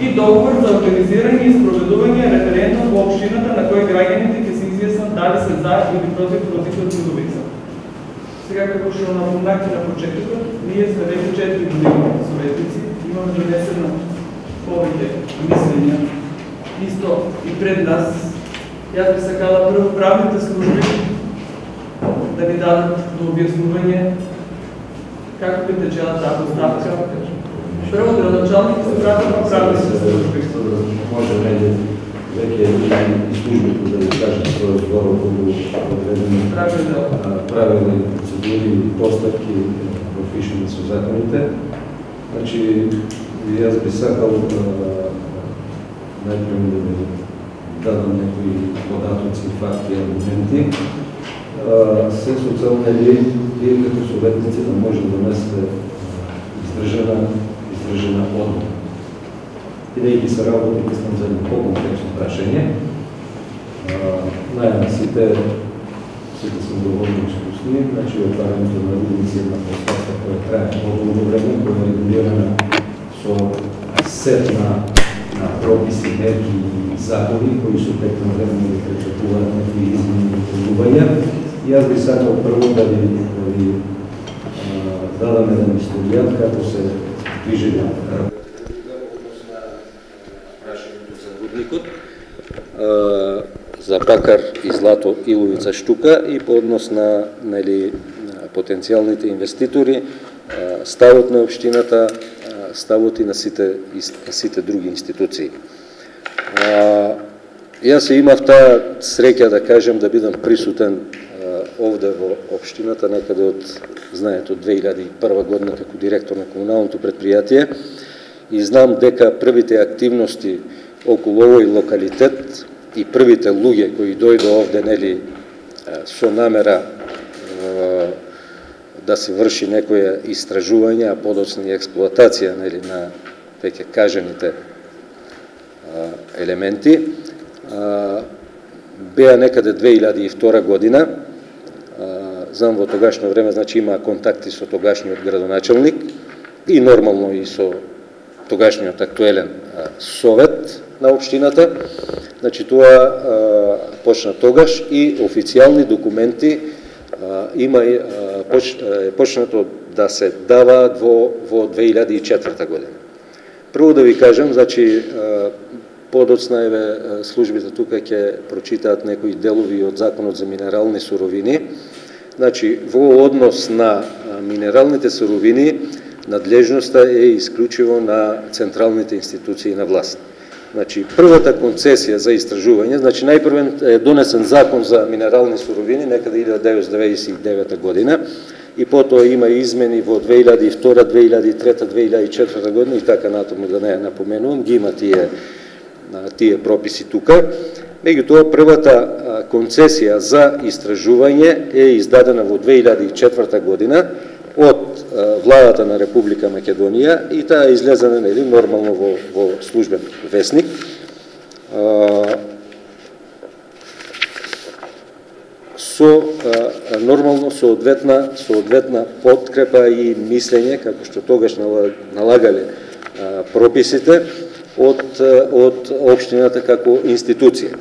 и договор за организирање и спроведување референдум во општината на кој граѓаните ќе се изјаснат дали се за или против проектот Трудовица. Сега, како што напомнахте на почетокот, ние сме веќе 4 години советници, имаме донесено повеќе мислења, исто и пред нас. Јас би сакала прво правните служби да ни дадат до објаснување како би течела таа поставка. Прво градоначалник се врати на правните служби. Може веќе и службите да ви кажат својот збор околу одредени правилни процедури и поставки пропишени со законите. Значи, јас би сакал најпрво да ви дадам некои податоци, факти и аргументи. Се со цел вие като советници да може да донесете издржана одлука. Бидејќи се работи мислам за едно по-комплексно прашање. Најавно сите сме доволно искусни, значи отварането на една поставка која трае по-долго време, која е регулирана со сет на прописи, мерки и закони, кои со тек на време да претрпуваат некои измени и допълнувања. И аз би сакал прво да ви дадам еден историјат како се движи за Бакар и Злато Иловица Штука и по однос на потенцијалните инвеститори, ставот на општината, ставот и на сите други институции. Јас имав таа среќа да кажем да бидам присутен овде во општината некаде од, знаете, од 2001 година како директор на комуналното предпријатие и знам дека првите активности околу овој локалитет и првите луѓе кои дојдо овде со намера да се врши некоја истражување, а подоцна и експлоатација на веќе кажаните елементи, беа некаде 2002 година. Знам во тогашно време, значи има контакти со тогашниот градоначалник и нормално и со тогашниот актуелен совет на општината. Значи тоа почна тогаш и официјални документи почнато да се даваат во 2004 година. Прво да ви кажам, значи подоцна службите тука ќе прочитаат некои делови од Законот за минерални суровини. Значи, во однос на минералните суровини, надлежноста е исклучиво на централните институции на власт. Значи, првата концесија за истражување, значи најпрвен е донесен закон за минерални суровини некаде 1999 година и потоа има измени во 2002, 2003, 2004 година и така натаму, да не ја напоменувам, ги има тие прописи тука. Меѓутоа, првата концесија за истражување е издадена во 2004 година од владата на Република Македонија и таа е излезена нормално во службен весник. Со нормално соодветна подкрепа и мислење, како што тогаш налагале прописите од општината како институција.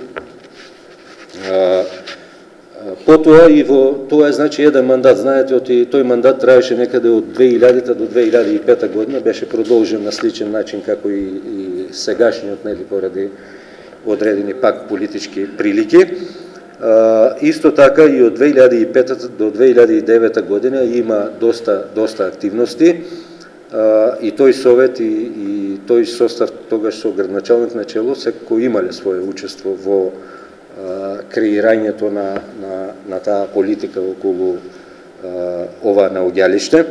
Потоа и тоа е значи еден мандат, знаете, тој мандат траеше некаде од 2000 до 2005 година, беше продолжен на сличен начин како и сегашниот, поради одредени пак политички прилики. Исто така и од 2005 до 2009 година има доста активности и тој совет и тој состав тогаш со градоначалник на чело секако имале свое учество во креирањето на таа политика околу ова наоѓалиште.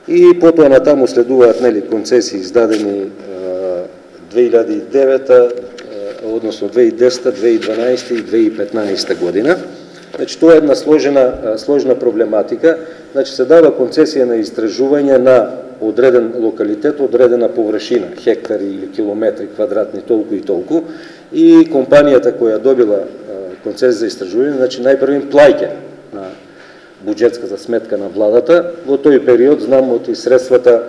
И потоа натаму следуваат концесии издадени 2009, односно 2010, 2012 и 2015 година. Значи тоа е една сложна проблематика. Значи се дава концесија на истражување на одреден локалитет, одредена површина, хектари или километри квадратни, толку и толку. И компанијата која добила концесија за истражување, значи најпрво плаќа на буџетската сметка на владата. Во тој период знам од средствата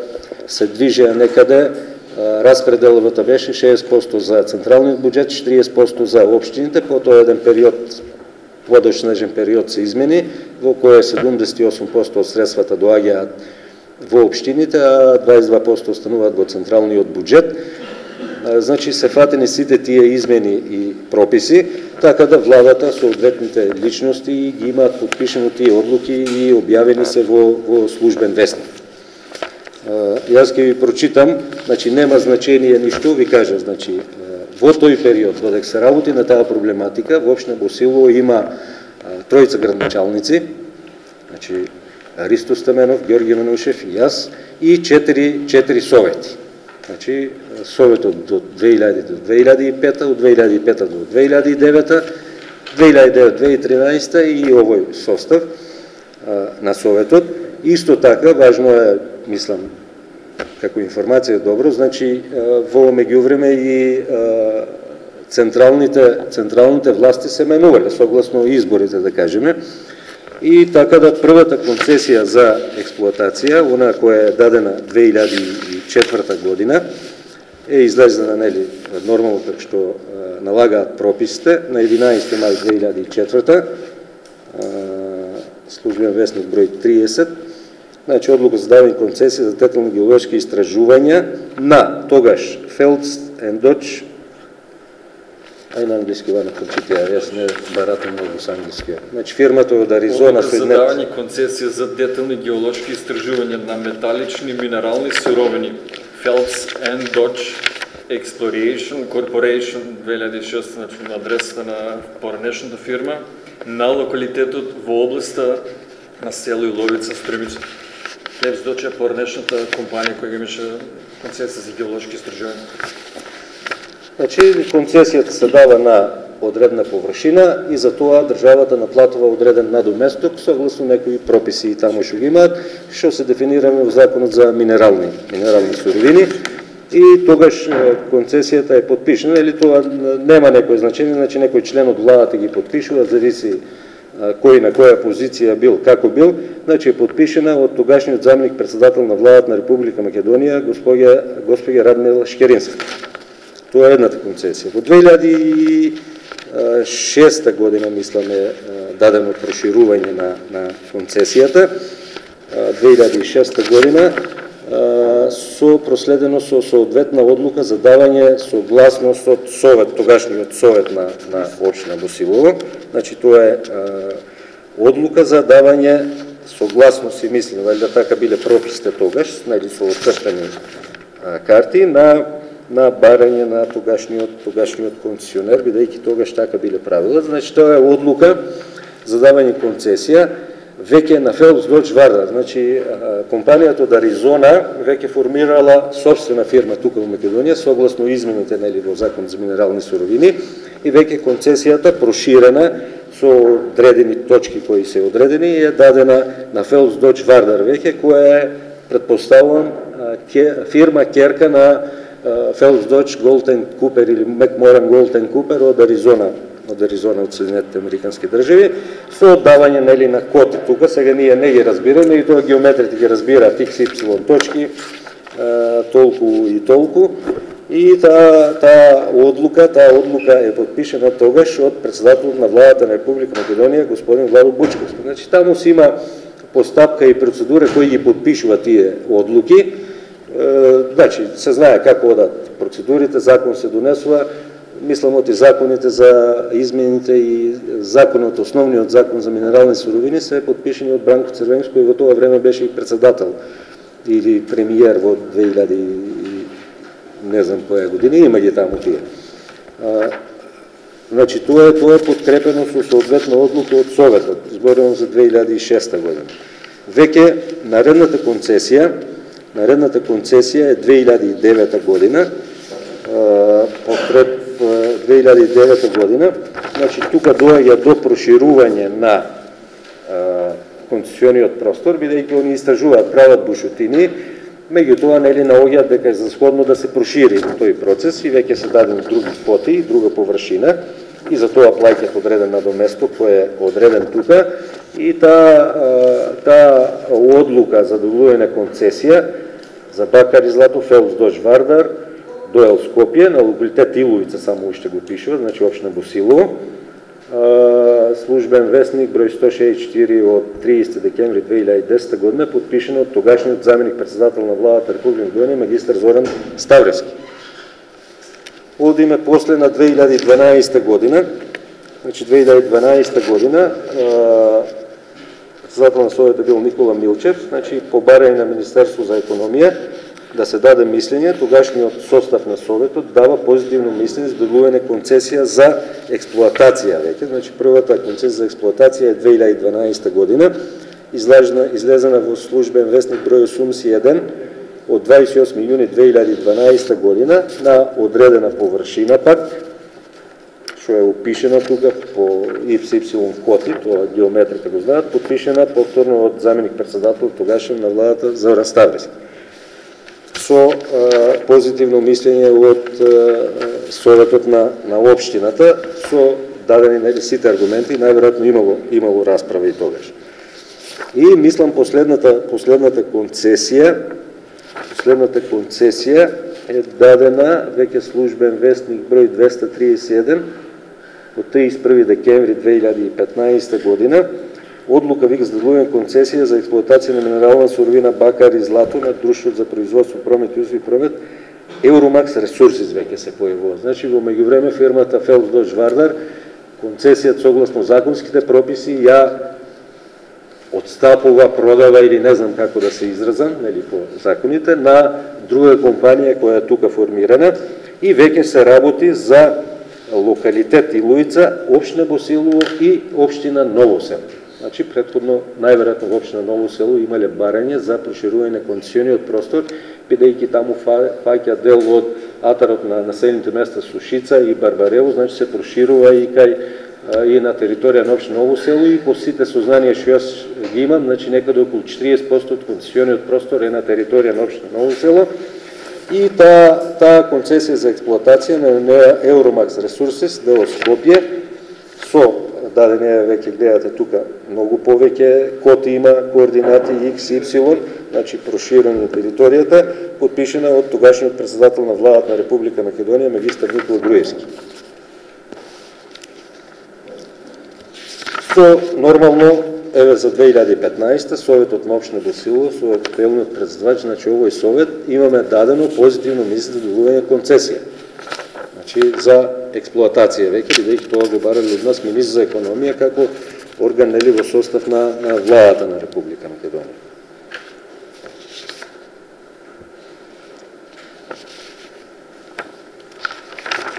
се движеа некаде распределовата беше 60% за централниот буџет, 40% за општините, по тоа еден период, подоцнежен период се измени, во кој 78% од средствата доаѓаат во општините, а 22% остануваат во централниот буџет. Значи се фатени сите тие измени и прописи, така да владата со одветните личности ги имаат подпишено тие одлуки и објавени се во службен вестник. Јас ќе ви прочитам, значи нема значение ништо, ви кажам, значи во тој период, додека се работи на таа проблематика, во општина Босилово има тројца градначалници, значи Ристо Стаменов, Георги Манушев и јас, и 4 совети. Значи советот до 2000 до 2005, од 2005 до 2009, 2009-2013 и овој состав на советот. Исто така, важно е, мислам, како информација добро, значи во меѓувреме и централните власти се менувале, согласно изборите, да кажеме. И така да првата концесија за експлоатација, она која е дадена 2004 година, е излезена, нели, нормално како што налагаат прописите, на 11 мај 2004, службен вестник број 30, значи одлука за давање концесија за тетелно-геолошки истражувања на тогаш Phelps and Dodge. Ај на англиски вана прочити, јас не баратам многу со англиски. Значи фирмата од Аризона со давање концесија за детални геолошки истражувања на металични минерални суровини Phelps and Dodge Exploration Corporation 2006, значи на адресата на поранешната фирма, на локалитетот во областа на село Иловица, Струмица. Phelps Dodge е поранешната компанија која имаше концесија за геолошки истражувања. Значи, концесијата се дава на одредена површина и за тоа државата наплатува одреден надоместок согласно некои прописи и таму што ги имаат, што се дефинираме во законот за минерални суровини. И тогаш концесијата е подпишена, или тоа нема некој значение, значи некој член од владата ги подпишува, зависи кој на која позиција бил, како бил, значи е подпишена од тогашниот заменик председател на владата на Република Македонија, госпоѓа Радмила Шкеринска. Тоа е едната концесија. Во 2006 година, мислам, е дадено проширување на концесијата. 2006 година проследено со соодветна одлука за давање согласност од совет, тогашниот совет на општина Босилово. Значи тоа е одлука за давање согласност, и мислам, валјда така биле прописите тогаш, нели со отцртани карти на барање на тогашниот концесионер, бидејќи тогаш така биле правила. Значи тоа е одлука за давање концесија веќе на Phelps Dodge Вардар. Значи компанијата од Аризона веќе формирала собствена фирма тука во Македонија, согласно измените, нели, во закон за минерални суровини, и веќе концесијата проширена со одредени точки кои се одредени и е дадена на Phelps Dodge Вардар веќе, која е, предпоставувам, фирма керка на Phelps Dodge Golden Cooper или Макморан Golden Cooper од Аризона, од Соединетите Американски држави, со оддавање, нели, на коти тука. Сега ние не ги разбираме, и тоа геометрите ги разбираат XY точки, толку и толку. И таа одлука е подпишена тогаш од председателот на владата на Република Македонија, господин Владо Бучковски. Значи таму си има постапка и процедура кои ги подпишува тие одлуки. Значи се знае како одат процедурите, закон се донесува. Мислам, од и законите за измените и законот, основниот закон за минерални суровини се подпишени од Бранко Црвенски, кој во тоа време беше и председател или премиер во 2000 не знам која година, има ги таму тие. Значи тоа е подкрепено со соодветна одлука од Советот, зборувам за 2006 година. Веќе наредната концесија е 2009 година, 2009 година, значи тука доаѓа до проширување на концесиониот простор, бидејќи они истражуваат, прават бушотини, меѓутоа, нели, наоѓаат дека е за сходно да се прошири тој процес и веќе се дадени други квоти, друга површина, и за тоа плаќаат одреден надоместок кој е одреден тука, и таа одлука за добивање на концесија за Бакар и Злато Phelps Dodge Вардар Доел Скопје, на локалитет Иловица само уште го пишува, значи општина Босилово. Службен вестник број 164 од 30 декември 2010 година, подпишено од тогашниот заменик председател на владата Република Македонија магистар Зоран Ставревски. Одиме после на 2012 година. Значи 2012 година председател на Советот бил Никола Милчев, значи по барање на Министерство за економија да се даде мислење, тогашниот состав на Советот дава позитивно мислење за доделување концесија за експлоатација веќе. Значи првата концесија за експлоатација е 2012 година, излезена во службен вестник број 81 од 28 јуни 2012 година на одредена површина пак, што е опишена тука по XY коти, тоа геометрите го знаат, подпишена повторно од заменик председател тогашен на владата Зоран Ставревски. Со позитивно мислење од Советот на општината, со дадени сите аргументи, најверојатно имало расправа и тогаш. И мислам последната концесија е дадена веќе службен вестник број 231 од 31 декември 2015 година, одлука вик за доделување концесија за експлоатација на минерална суровина бакар и злато на друштвото за производство, промет и услуги промет Евромакс Ресурсис веќе се појавува. Значи во меѓувреме фирмата Фелс Доч Вардар концесијата согласно законските прописи ја отстапува, продава или не знам како да се изразам, нели по законите, на друга компанија која е тука формирана и веќе се работи за локалитет Иловица, општина Босилово и општина Ново село. Значи, претходно, најверојатно во општина Ново село имале барање за проширување на концесиониот простор, бидејќи таму фаќа дел од атарот на населените места Сушица и Барбарево, значи се проширува и и на територија на општина Ново село и по сите сознанија што јас ги имам, значи некаде околу 40% од концесиониот простор е на територија на општина Ново село. И таа концесија за експлоатација на Евромакс Ресурсис, дел од Скопје, со дадене веќе гледате тука многу повеќе коти има, координати X, Y, значи проширена територијата, подпишена од тогашниот председател на владата на Република Македонија магистар Никола Груевски. Со нормално еве за 2015 Советот на општина Босилово, со апелниот председател, значи овој совет имаме дадено позитивно мислење за доделување концесија. Значи за експлоатација веќе, бидејќи тоа го барали од нас министр за економија како орган нели во состав на владата на Република Македонија.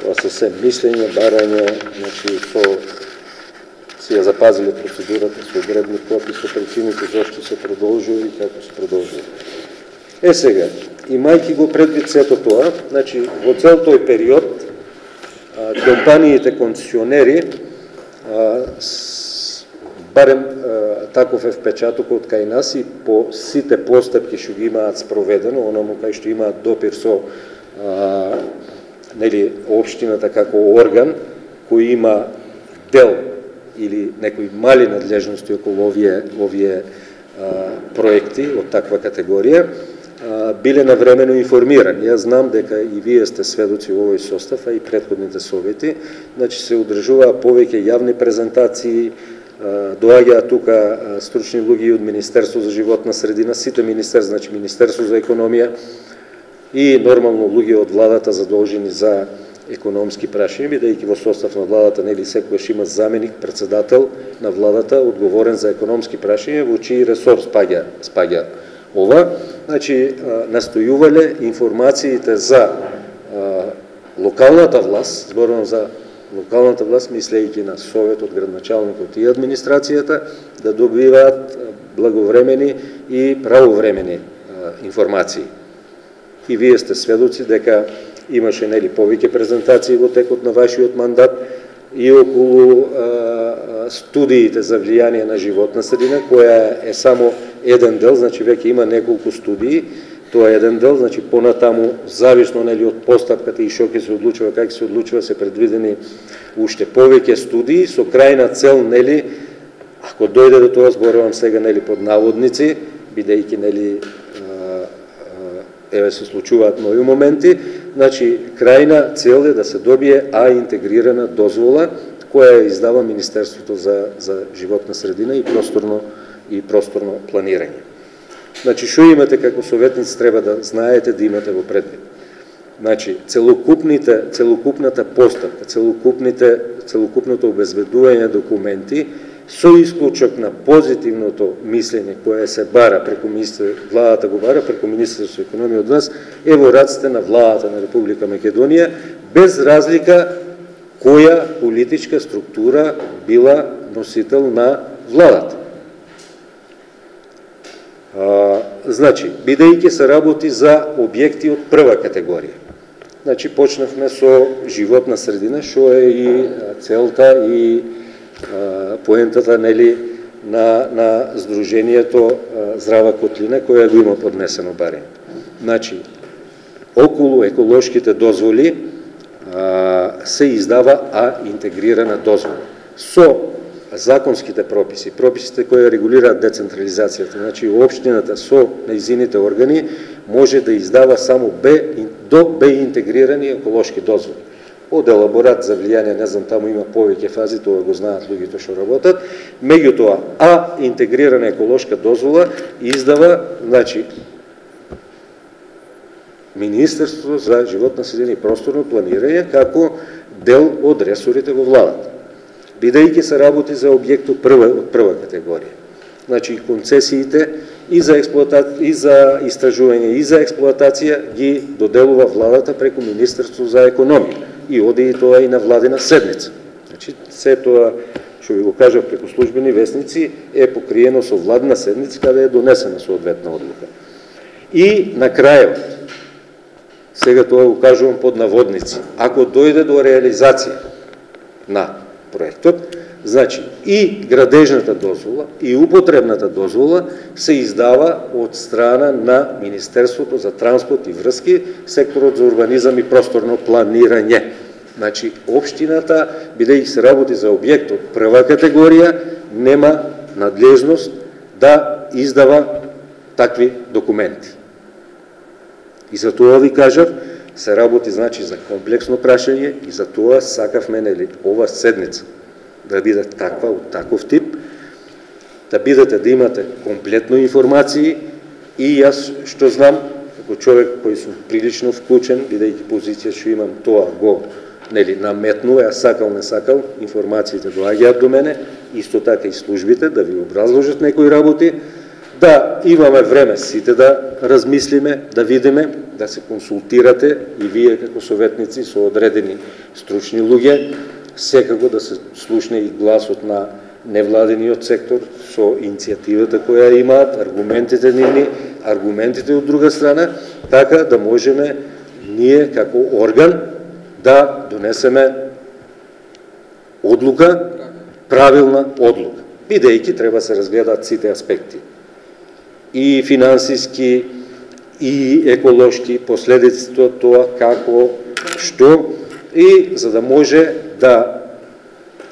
Тоа се мислење, барање, значи си ја запазиле процедурата со одредени копи, со причините зашто се продолжува и како се продолжува. Сега, имајќи го предвид сето тоа, значи во цел тој период компаниите концесионери, барем таков е впечатокот кај нас и по сите постапки што ги имаат спроведено, оному кај што имаат допир со нели општината како орган кој има дел или некои мали надлежности околу овие проекти од таква категорија, биле навремено информирани. Јас знам дека и вие сте сведоци во овој состав, а и претходните совети, значи се одржуваа повеќе јавни презентации, доаѓаат тука стручни луѓе од Министерство за животна средина, сите министерства, значи Министерство за економија и нормално луѓе од владата задолжени за економски прашања, бидејќи во состав на владата нели секогаш има заменик председател на владата одговорен за економски прашања, во чиј ресор спаѓа ова. Значи настојувале информациите за локалната власт, зборувам за локалната власт, мислејќи на советот, градначалникот и администрацијата, да добиваат благовремени и правовремени информации. И вие сте сведоци дека имаше нели повеќе презентации во текот на вашиот мандат и околу студиите за влијание на животна средина, која е само еден дел, значи веќе има неколку студии, тоа е еден дел, значи понатаму зависно нели од постапката и што ќе се одлучува, како се одлучува, се предвидени уште повеќе студии со крајна цел нели, ако дојде до тоа, зборувам сега нели под наводници, бидејќи нели еве се случуваат нови моменти, значи крајна цел е да се добие интегрирана дозвола која издава Министерството за животна средина и просторно планирање. Значи, што имате како советници треба да знаете, да имате во предвид. Значи, целокупната постапка, целокупното обезбедување документи со исклучок на позитивното мислење кое се бара преку владата го бара преку Министерството за економија од нас е во раците на владата на Република Македонија, без разлика која политичка структура била носител на владата. Значи, бидејќи се работи за објекти од прва категорија. Значи, почнавме со животна средина, што е и целта и поентата на Сдруженијето Здрава котлина, која го има поднесено барем. Значи, околу еколошките дозволи се издава интегрирана дозвола. Со законските прописите кои регулираат децентрализацијата, значи општината со нејзините органи може да издава само до Б интегрирани еколошки дозволи. Од елаборат за влијание, не знам, таму има повеќе фази, тоа го знаат луѓето што работат. Меѓутоа, интегрирана еколошка дозвола издава, значи, Министерството за животна средина и просторно планирање како дел од ресорите во владата. Бидејќи се работи за објект од прва категорија. Значи, концесиите и за истражување и за експлоатација ги доделува владата преку Министерство за економија и оди и тоа и на владина седница. Значи, се тоа, што ви го кажав преку службени вестници, е покриено со владна седница, каде е донесена соодветна одлука. И на крајот, сега тоа го кажувам под наводници, ако дојде до реализација на проектот, значи и градежната дозвола и употребната дозвола се издава од страна на Министерството за транспорт и врски, секторот за урбанизам и просторно планирање. Значи, општината, бидејќи се работи за објект од прва категорија, нема надлежност да издава такви документи. И за тоа ви кажав, се работи значи за комплексно прашање и за тоа сакавме ова седница да биде таква, од таков тип, да бидете, да имате комплетно информации и јас што знам, како човек кој сум прилично вклучен, бидејќи позиција што имам, тоа го наметнува, а сакал не сакал, информациите доаѓаат до мене, исто така и службите да ви образложат некои работи, да имаме време сите да размислиме, да видиме, да се консултирате и вие како советници со одредени стручни луѓе, секако да се слушне и гласот на невладениот сектор со иницијативата која имаат, аргументите нивни, аргументите од друга страна, така да можеме ние како орган да донесеме одлука, правилна одлука. Бидејќи треба се разгледаат сите аспекти. И финансиски, и еколошки, последиците од тоа, како, што, и за да може да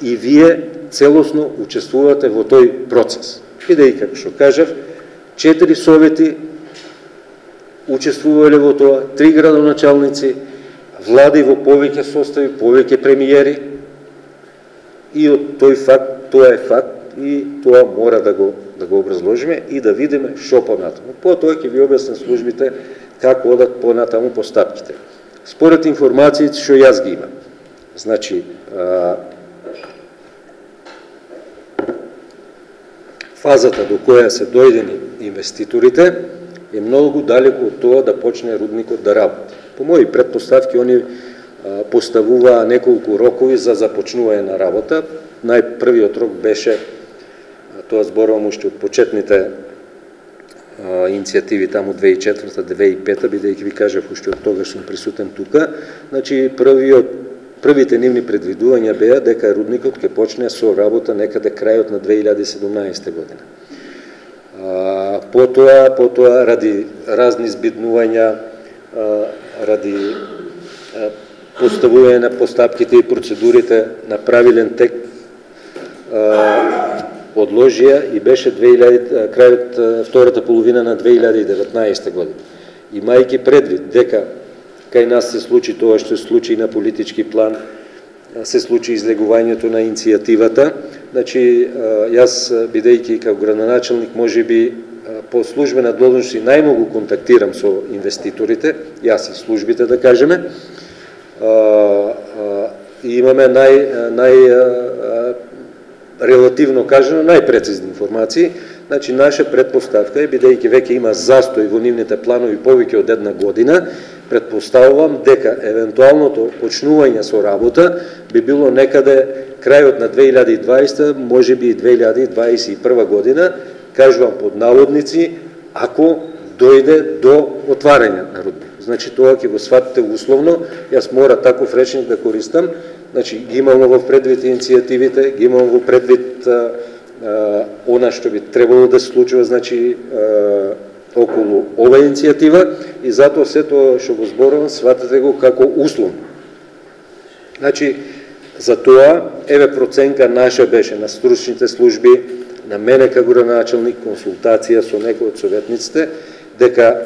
и вие целосно учествувате во тој процес. Бидејќи, како што кажав, 4 совети учествувале во тоа, 3 градоначалници, влади во повеќе состави, повеќе премиери, и од тој факт, тоа е факт, и тоа мора да го образложиме и да видиме што понатаму. Потоа ќе ви објаснам службите како одат понатаму постапките. Според информациите што јас ги имам, значи, фазата до која се дојдени инвеститорите е многу далеко од тоа да почне рудникот да работи. По мои претпоставки, они поставуваа неколку рокови за започнување на работа. Најпрвиот рок беше, тоа зборувам уште од почетните иницијативи таму 2004-2005, бидејќи ви кажав уште од тогаш сум присутен тука. Значи, првите нивни предвидувања беа дека рудникот ќе почне со работа некаде крајот на 2017 година. Потоа ради разни збиднувања, ради поставување на постапките и процедурите на правилен тек, одложија и беше крајот втората половина на 2019 година. Имајќи предвид дека кај нас се случи тоа што се случи на политички план, се случи излегувањето на иницијативата. Значи, јас, бидејќи како градоначалник, може би по службена должност и најмногу контактирам со инвеститорите, јас и службите, да кажеме, и имаме релативно кажано најпрецизни информации. Значи, наша предпоставка е, бидејќи веќе има застој во нивните планови повеќе од една година, предпоставувам дека евентуалното почнување со работа би било некаде крајот на 2020, може би и 2021 година, кажувам под наводници, ако дојде до отварање на рудник. Значи, тоа ќе го сватите условно, јас мора таков речник да користам. Значи, ги имам во предвид иницијативите, ги имам во предвид она што би требало да се случува, значи, околу ова иницијатива, и затоа се тоа што го зборувам, сватете го како услов. Значи, за тоа, еве проценка наша беше на стручните служби, на мене како градоначалник, консултација со некои од советниците, дека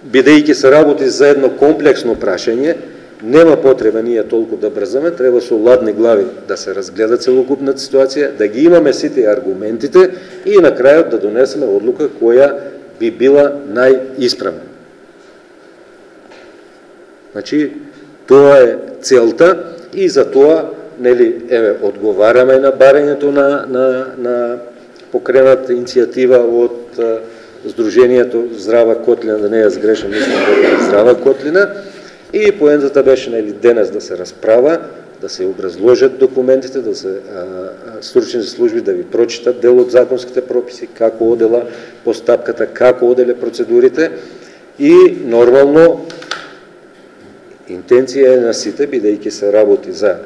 бидејќи се работи за едно комплексно прашање, нема потреба ние толку да брзаме, треба со ладни глави да се разгледа целокупната ситуација, да ги имаме сите аргументите и на крајот да донесеме одлука која би била најисправна. Значи, тоа е целта и за тоа, нели, еве, одговараме на барањето на покрената иницијатива од Сдруженијето Здрава Котлина, да не ја сгрешам, мислам дека е Здрава Котлина, и поентата беше, нели, денес да се расправа, да се образложат документите, да се стручните служби да ви прочитат дел од законските прописи, како одела постапката, како оделе процедурите, и нормално интенција е на сите, бидејќи се работи за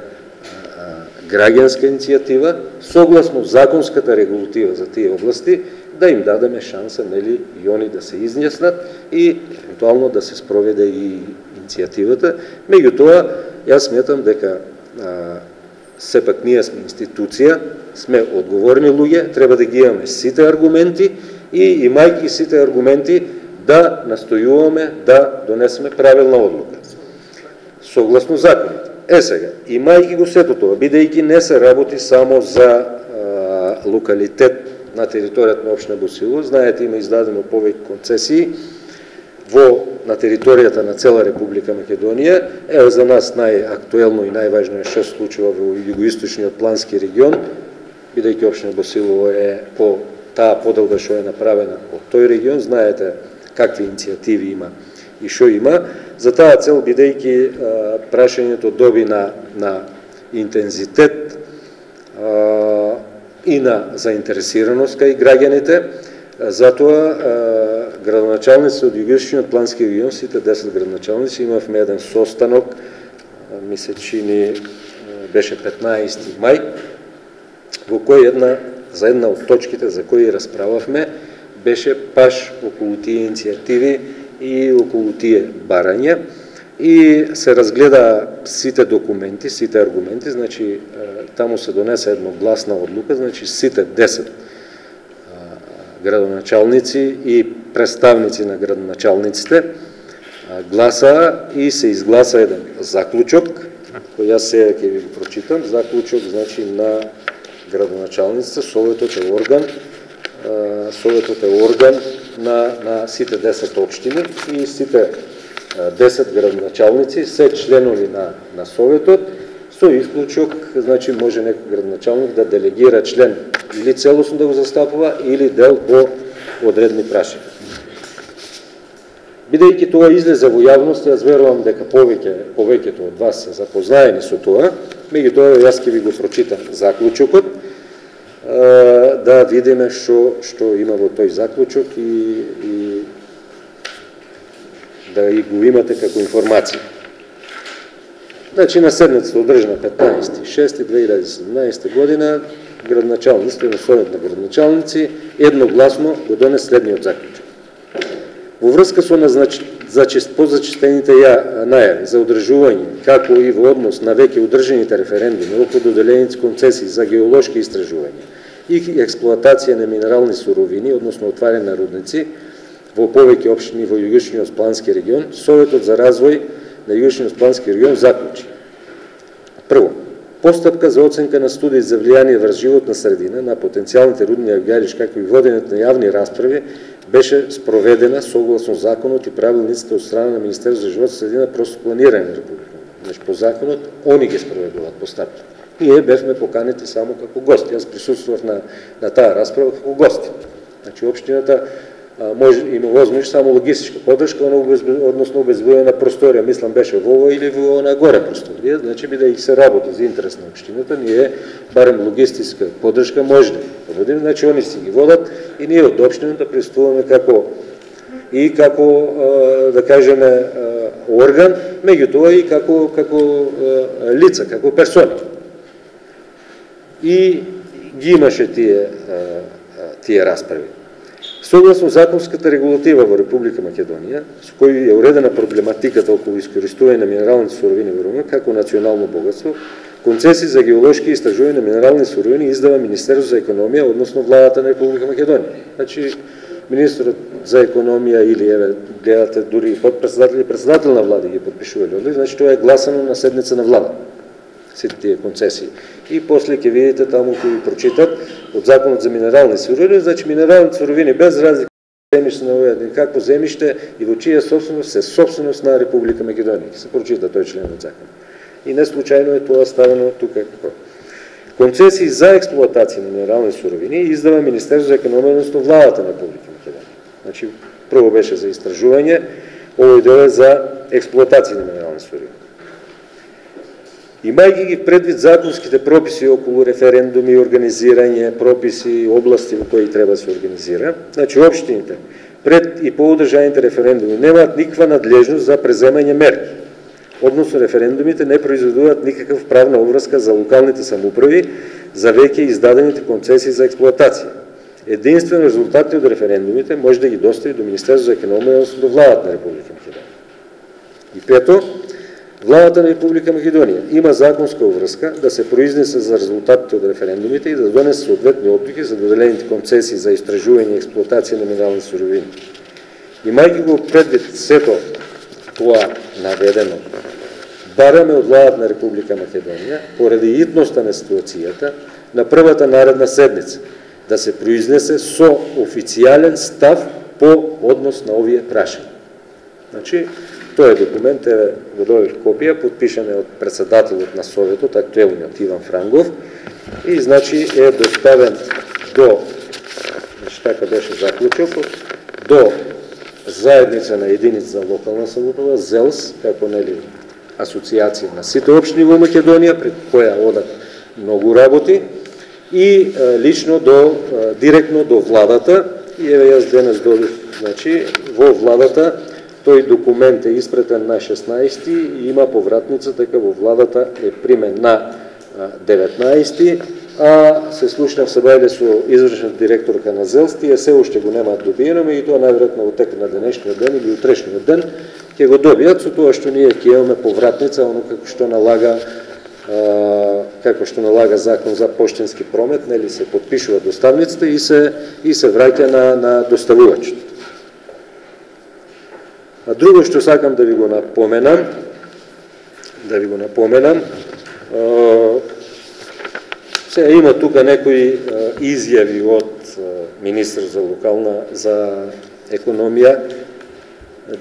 граѓанска иницијатива, согласно законската регулатива за тие области, да им дадеме шанса, нели, и они да се изјаснат и евентуално да се спроведе и иницијативата. Меѓутоа, јас сметам дека сепак ние сме институција, сме одговорни луѓе, треба да ги имаме сите аргументи и, имајќи сите аргументи, да настојуваме да донесеме правилна одлука. Согласно законите. Сега, имајќи го сето тоа, бидејќи не се работи само за локалитет на територијата на општина Босилово, знаете, има издадено повеќе концесии на територијата на цела Република Македонија. Ево, за нас најактуелно и најважно е што се случува во југоисточниот плански регион, бидејќи општина Босилово е по таа поделба што е направена од тој регион, знаете какви иницијативи има и што има. За таа цел, бидејќи прашањето доби на интензитет и на заинтересираност кај граѓаните, затоа градоначалници од југоисточниот плански регион, сите 10 градоначалници, имавме еден состанок, ми се чини беше 15 мај, во кој за една од точките за кои расправавме беше баш околу тие иницијативи и околу тие барања, и се разгледа сите документи, сите аргументи, значи таму се донесе едногласна одлука, значи сите 10 градоначалници и представници на градоначалниците гласаа и се изгласа еден заклучок, кој јас сега ќе ви го прочитам. Заклучок, значи, на градоначалниците, советот е орган на сите 10 општини и сите 10 градоначалници се членови на советот, со исклучок, значи може некој градоначалник да делегира член или целосно да го застапува, или дел по одредни прашања. Бидејќи тоа излезе во јавност, јас верувам дека повеќето од вас се запознаени со тоа, меѓутоа јас ќе ви го прочитам заклучокот, да видиме што има во тој заклучок и да го имате како информација. Значи, на седница одржана 15.6.2017 година, градоначалниците на Совет на градоначалници едногласно го донес следниот заклучок. Во врска со позачистените најави за одржување, како и во однос на веќе одржаните референдуми околу доделените концесии за геолошки истражувања и експлоатација на минерални суровини, односно отварање на рудници, во повеќе општини во Југоичниот плански регион, Советот за развој на Југоичниот плански регион заклучи. Прво, постапка за оценка на студии за влијание врз животна средина на потенцијалните рудни агариш, како и водењето на јавни расправи, беше спроведена согласно законот и правилниците од страна на Министерството за животна средина просто планирање на Република. Значи, по законот, они ги спроведуваат постапки. Ние бевме поканети само како гости. Јас присуствував на таа расправа како гости. Значи, општината има возможност само логистичка поддршка, односно обезбедување на просторија. Мислам, беше во ово или во она горе просторија. Значи, бидејќи се работи за интерес на општината, ние барем логистичка поддршка може да водиме. Значи, они си ги водат и ние од општината присуствуваме како да кажеме орган, меѓутоа и како лица, како персони. И ги имаше тие расправи. Согласно законската регулатива во Република Македонија, со кој е уредена проблематиката околу искористување на минералните суровини во рудник како национално богатство, концесии за геолошки истражувања на минерални суровини издава Министерството за економија, односно владата на Република Македонија. Значи, министерот за економија или гледате дури подпредседател и председател на влада ги подпишувале одли, значи тоа е гласано на седница на влада. Сите тие концесии. И после ќе видите таму кои прочитат од законот за минерални суровини, значи минералните суровини без разлика земјиште на овој какво земјиште и во чија собственост се собственост на Република Македонија. Се прочита тој член од закон. И не случајно е тоа ставено тука како. Концесии за експлоатација на минерални суровини издава Министерството за економија, односно владата на Република Македонија. Значи прво беше за истражување, овој дел е за експлоатација на минерални суровини. Имајќи ги предвид законските прописи околу референдуми, организирање, прописи, области во кои треба да се организира, значи општините пред и по одржаните референдуми немаат никаква надлежност за преземање мерки. Односно референдумите не произведуваат никаква правна обврска за локалните самоуправи за веќе издадените концесии за експлоатација. Единствено резултатите од референдумите може да ги достави до Министерството за економија, односно до владата на Република Македонија. И пето, владата на Република Македонија има законска обврска да се произнесе за резултатите од референдумите и да донесе соодветни одлуки за доделените концесии за истражување и експлоатација на минерални суровини. Имајќи го предвид сето тоа наведено, бараме од владата на Република Македонија, поради итноста на ситуацијата, на првата наредна седница да се произнесе со официјален став по однос на овие прашања. Значи, тој документ е го добив копија, подпишана од председателот на Советот, актуелниот Иван Франгов, и значи е доставен до, значи така беше заклучокот, до заедница на единица за локална самоуправа, ЗЕЛС, како нели асоциација на сите општини во Македонија, пред која одат многу работи, и лично директно до владата, и еве јас денес добив, значи, во владата, тој документ е испретен на 16 и има повратница, така во владата е примен на 19, а се слушнав се бајле со извршната директорка на ЗЕЛС, тие се уште го немаат добиено, и тоа најверојатно во текот на денешниот ден или утрешниот ден ќе го добијат, со тоа што ние ќе имаме повратница, оно како што налага закон за поштенски промет, нели се подпишува доставницата и се враќа на доставувачот. А друго што сакам да ви го напоменам, сега има тука некои изјави од министр за економија,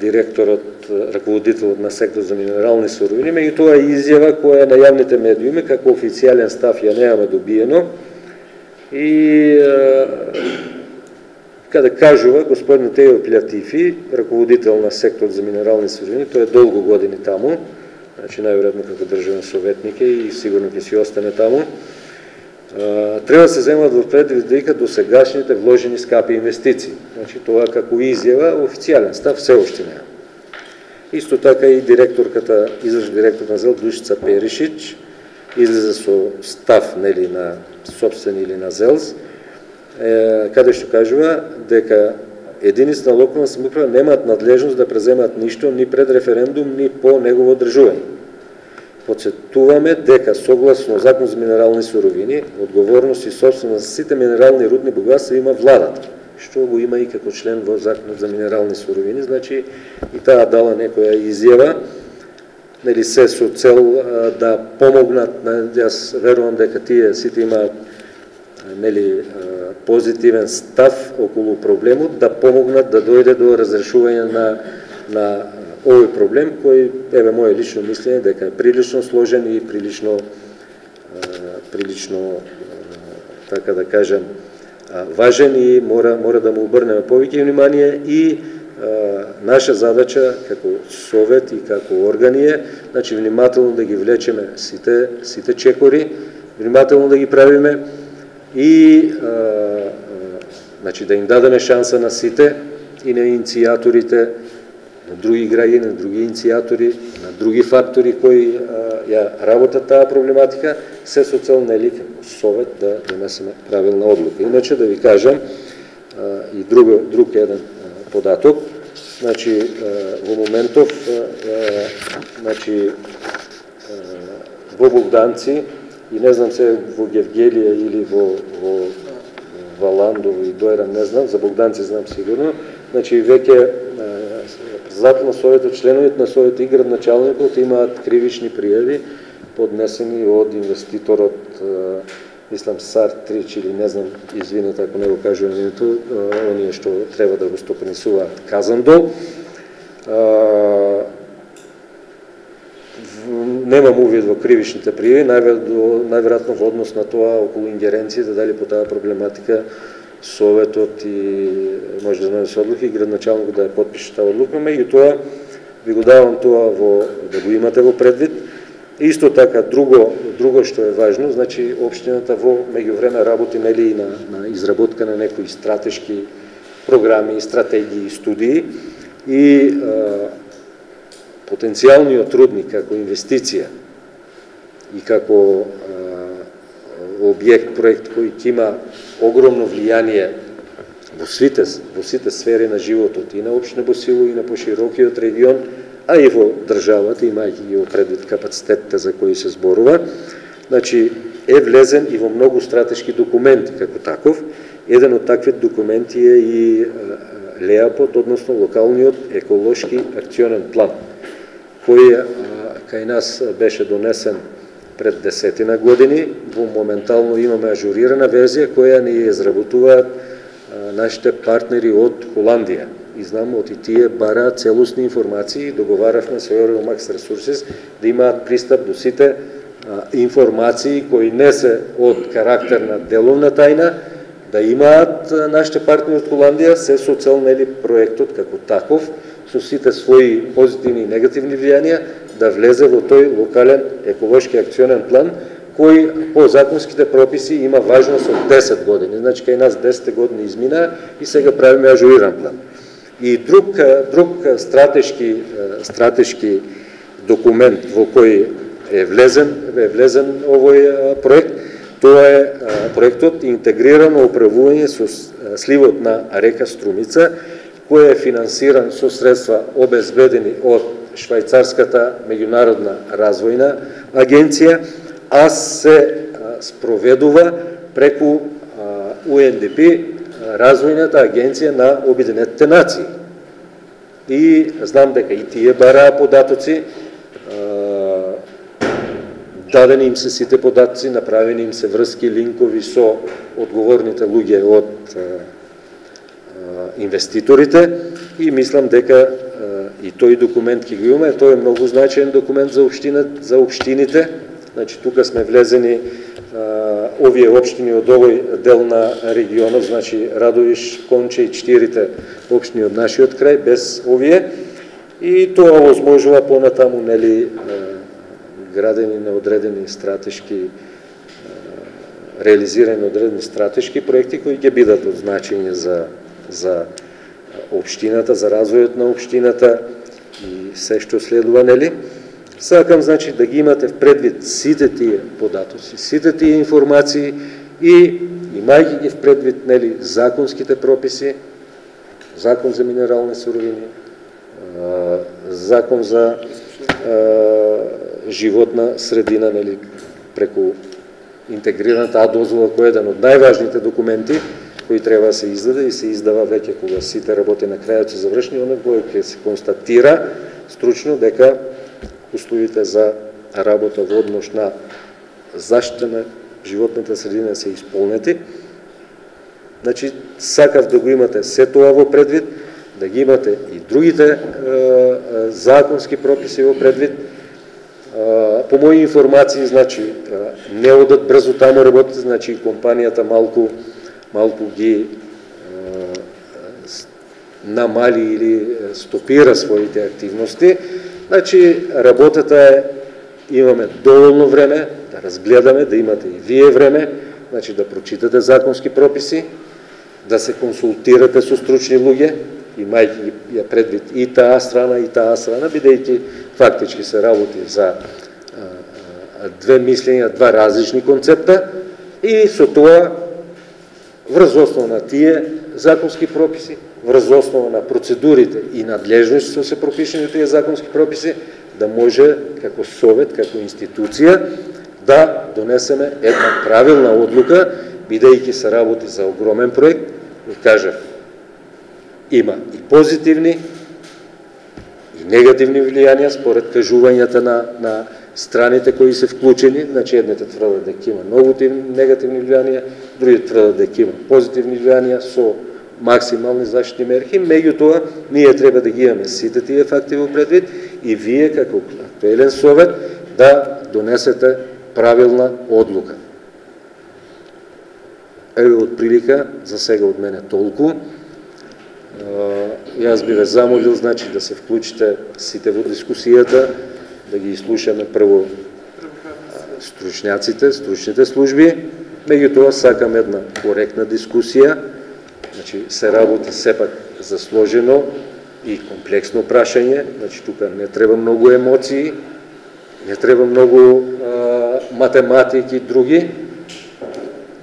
директорот, раководителот на сектор за минерални суровини, меѓутоа изјава која на јавните медиуми како официјален став ја немаме добиено, и каде кажува господин Тео Плятифи, раководител на сектор за минерални суровини, тој е долго години таму, значи најверојатно како државен советник и сигурно ќе си остане таму, треба да се земат во предвид дека досегашните вложени скапи инвестиции. Значи тоа како изјава, официјален став се уште нема. Исто така и директорката, извршен директор на ЗЕЛ Душица Перишич, излезе со став нели на собствен или на ЗЕЛС, каде што кажува дека единици на локална самоуправа немаат надлежност да преземат ништо ни пред референдум, ни по негово одржување. Подсетуваме дека согласно закон за минерални суровини, одговорност и собственост за сите минерални рудни богатства има владата, што го има и како член во Законот за минерални суровини. Значи и таа дала некоја изјава, нели се со цел да помогнат, јас верувам дека тие сите имаат нели позитивен став околу проблемот, да помогнат да дојде до разрешување на овој проблем, кој, еве моје лично мислење, дека е прилично сложен и прилично така да кажем, важен и мора да му обрнеме повеќе внимание и наша задача како совет и како органи е, значи внимателно да ги влечеме сите чекори, внимателно да ги правиме и значи да им дадеме шанса на сите и на иницијаторите, на други граѓани, на други иницијатори, на други фактори кои ја работат таа проблематика, се со цел нели како совет да донесеме правилна одлука. Иначе да ви кажам и друг еден податок, значи во моментов значи во Богданци и не знам се во Гевгелија или во Валандово и Дојран, не знам, за Богданци знам сигурно, значи веќе председател на советот, членовите на советот и градначалникот имаат кривични пријави поднесени од инвеститорот, мислам Сартрич или не знам, извинете ако не го кажувам името, оние што треба да го стопанисуваат Казандол. Немам увид во кривичните пријави, најверојатно во однос на тоа околу ингеренцијата, дали по таа проблематика советот и може да донесе одлуки и градначалникот да ја потпише таа одлука, меѓутоа ви го давам тоа да го имате во предвид. Исто така друго што е важно, значи општината во меѓувреме работи нели и на изработка на некои стратешки програми, стратегии, студии и потенцијалниот трудник како инвестиција и како објект, проект кој ќе има огромно влијание во сите сфери на животот и на општина Босило и на поширокиот регион, а и во државата, имајќи ги во предвид капацитетите за кои се зборува, значи е влезен и во многу стратешки документи како таков. Еден од таквите документи е и ЛЕАПот, односно локалниот еколошки акционен план, кој кај нас беше донесен пред 10 години. Во моментално имаме ажурирана верзија која ни изработуваат нашите партнери од Холандија. И знам, од и тие бараат целосни информации, договаравме со Euromaks Resources да имаат пристап до сите информации кои не се од карактер на деловна тајна, да имаат нашите партнери од Холандија, се со цел нели проектот како таков, со сите своји позитивни и негативни влијанија, да влезе во тој локален еколошки акционен план, кој по законските прописи има важност од 10 години. Значи, кај нас 10 години измина и сега правиме ажуриран план. И друг стратешки документ во кој е влезен овој проект, тоа е проектот интегрирано управување со сливот на река Струмица, кој е финансиран со средства обезбедени од Швајцарската меѓународна развојна агенција, а се спроведува преку UNDP, развојната агенција на Обединетите нации. И знам дека и тие бараа податоци, дадени им се сите податоци, направени им се врски, линкови со одговорните луѓе од инвеститорите и мислам дека и тој документ ќе го имаме. Тој е многу значаен документ за општините. Значи тука сме влезени овие општини од овој дел на регионот, значи Радовиш, Конче и 4 општини од нашиот крај без овие, и тоа возможува понатаму нели градени на одредени стратешки реализирани на одредени стратешки проекти кои ќе бидат од значење за општината, за развојот на општината и се што следува, нели. Сакам, значи, да ги имате в предвид сите тие податоци, сите тие информации и имајќи ги в предвид, нели, законските прописи, закон за минерални суровини, закон за животна средина, нели, преку интегрираната дозвола, кој е еден од најважните документи кој треба да се издаде и се издава веќе кога сите работи на крајот се завршени, онako ќе се констатира стручно дека условите за работа во однос на заштита на животната средина се исполнети. Значи, сакав да го имате се тоа во предвид, да ги имате и другите законски прописи во предвид. По мои информации, значи, не одат брзо таму работите, значи компанијата малку ги намали или стопира своите активности. Значи, работата е, имаме доволно време да разгледаме, да имате и вие време, значи да прочитате законски прописи, да се консултирате со стручни луѓе, имајќи ја предвид и таа страна, бидејќи фактички се работи за две мислења, два различни концепта, и со тоа врз основа на тие законски прописи, врз основа на процедурите и надлежности што се пропишени тие законски прописи, да може како совет, како институција да донесеме една правилна одлука, бидејќи се работи за огромен проект. Ви кажав, има и позитивни и негативни влијанија според кажувањата на страните кои се вклучени. Значи, едните тврдат дека има многу негативни влијанија, другите тврдат дека има позитивни влијанија со максимални заштитни мерки. Меѓутоа, ние треба да ги имаме сите тие факти во предвид и вие како актуелен совет да донесете правилна одлука. Еве од прилика за сега од мене толку. Јас би ве замолил, значи, да се вклучите сите во дискусијата, да ги слушаме прво стручњаците, стручните служби. Меѓутоа, сакам една коректна дискусија. Значи, се работи сепак за сложено и комплексно прашање. Значи, тука не треба многу емоции, не треба многу математики и други.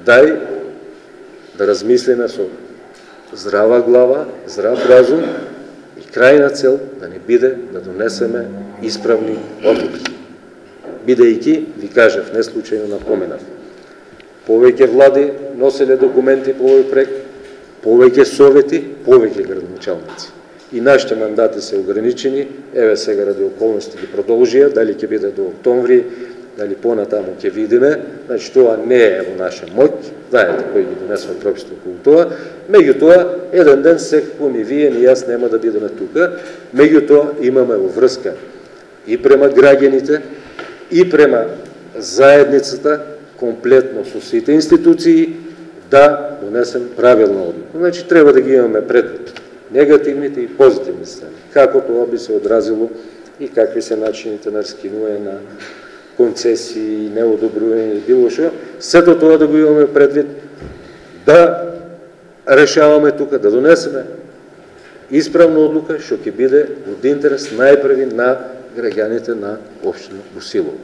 Дај да размислиме со здрава глава, здрав разум и крајна цел да не биде да донесеме исправни одлуки. Бидејќи, ви кажав, не случајно напоменав, повеќе влади носеле документи по овој проект, повеќе совети, повеќе градоначалници. И нашите мандати се ограничени, еве сега ради околности ги продолжија, дали ќе биде до октомври, дали понатаму ќе видиме. Значи, тоа не е во наша моќ, знаете кој ги донесува прописите околу тоа. Меѓутоа, еден ден секако ни вие, ни јас нема да бидеме тука. Меѓутоа, имаме во врска и према граѓаните, и према заедницата, комплетно со сите институции, да донесем правилна одлука. Значи, треба да ги имаме предвид негативните и позитивни страни. Како тоа би се одразило и какви се начините на раскинување на концесии, неодобрување и било што. Сето тоа да го имаме предвид, да решаваме тука, да донесеме исправна одлука, што ќе биде од интерес најпрви на граѓаните на општина Босилово.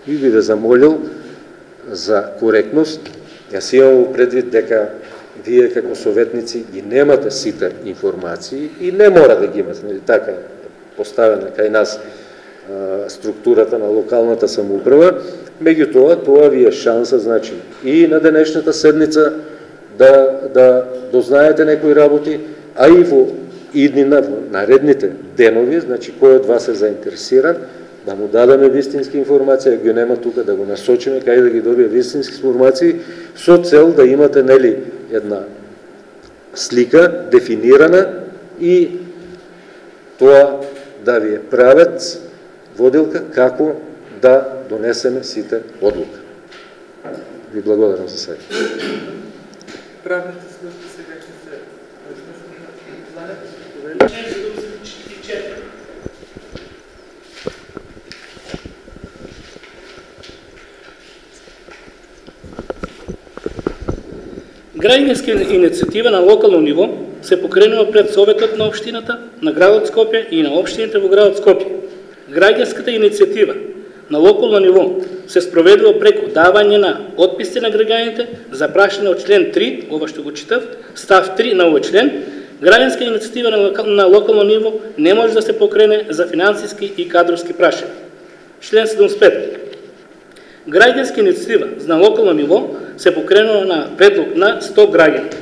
И би ве замолил за коректност. Јас имам предвид дека вие како советници ги немате сите информации и не мора да ги имате, нели така поставена кај нас структурата на локалната самоуправа. Меѓутоа, тоа ви е шанса, значи, и на денешната седница да дознаете некои работи, а и во иднина, во наредните денови, значи, кој од вас е заинтересиран, да му дадеме вистински информација, ако ги нема тука, да го насочиме кај да ги добие вистински информации, со цел да имате, нели, една слика дефинирана и тоа да ви е правец, водилка, како да донесеме сите одлука. Ви благодарам за сега. Правните служби сега ќе се Граѓанска иницијатива на локално ниво се покренува пред Советот на општината, на градот Скопје и на општините во градот Скопје. Граѓанската иницијатива на локално ниво се спроведува преку давање на отписи на граѓаните за прашање од член 3, ова што го читав, став 3 на овој член. Граѓанска иницијатива на локално ниво не може да се покрене за финансиски и кадровски прашања. Член 75. Граѓанска инициатива на локално ниво се покренува на предлог на 100 граѓани.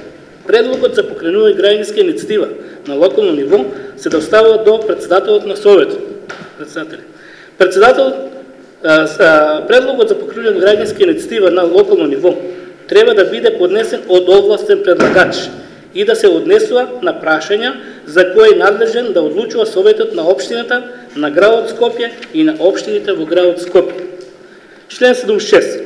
Предлогот за покренување граѓанска инициатива на локално ниво се доставува до председателот на Советот. Предлогот за покренување граѓанска инициатива на локално ниво треба да биде поднесен од овластен предлагач и да се однесува на прашања за кои е надлежен да одлучува Советот на општината на градот Скопје и на општините во градот Скопје. Член 76.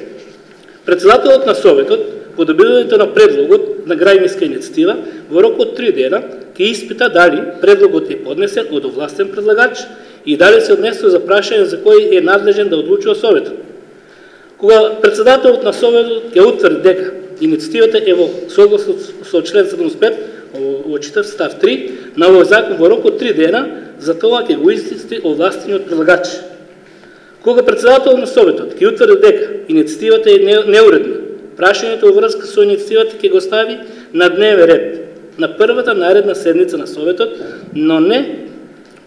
Председателот на Советот по добивањето на предлогот на граѓанска инициатива во рок од 3 дена ќе испита дали предлогот е поднесен од овластен предлагач и дали се однесува за прашање за кои е надлежен да одлучува Советот. Кога председателот на Советот ќе утврди дека инициативата е во согласно со член 75 во читав став 3 на овој закон во рок од 3 дена, за тоа ќе го извести овластениот предлагач. Кога председателот на Советот ќе утврди дека инициативата е неуредна, прашањето во врска со инициативата ќе го стави на дневен ред на првата наредна седница на Советот, но не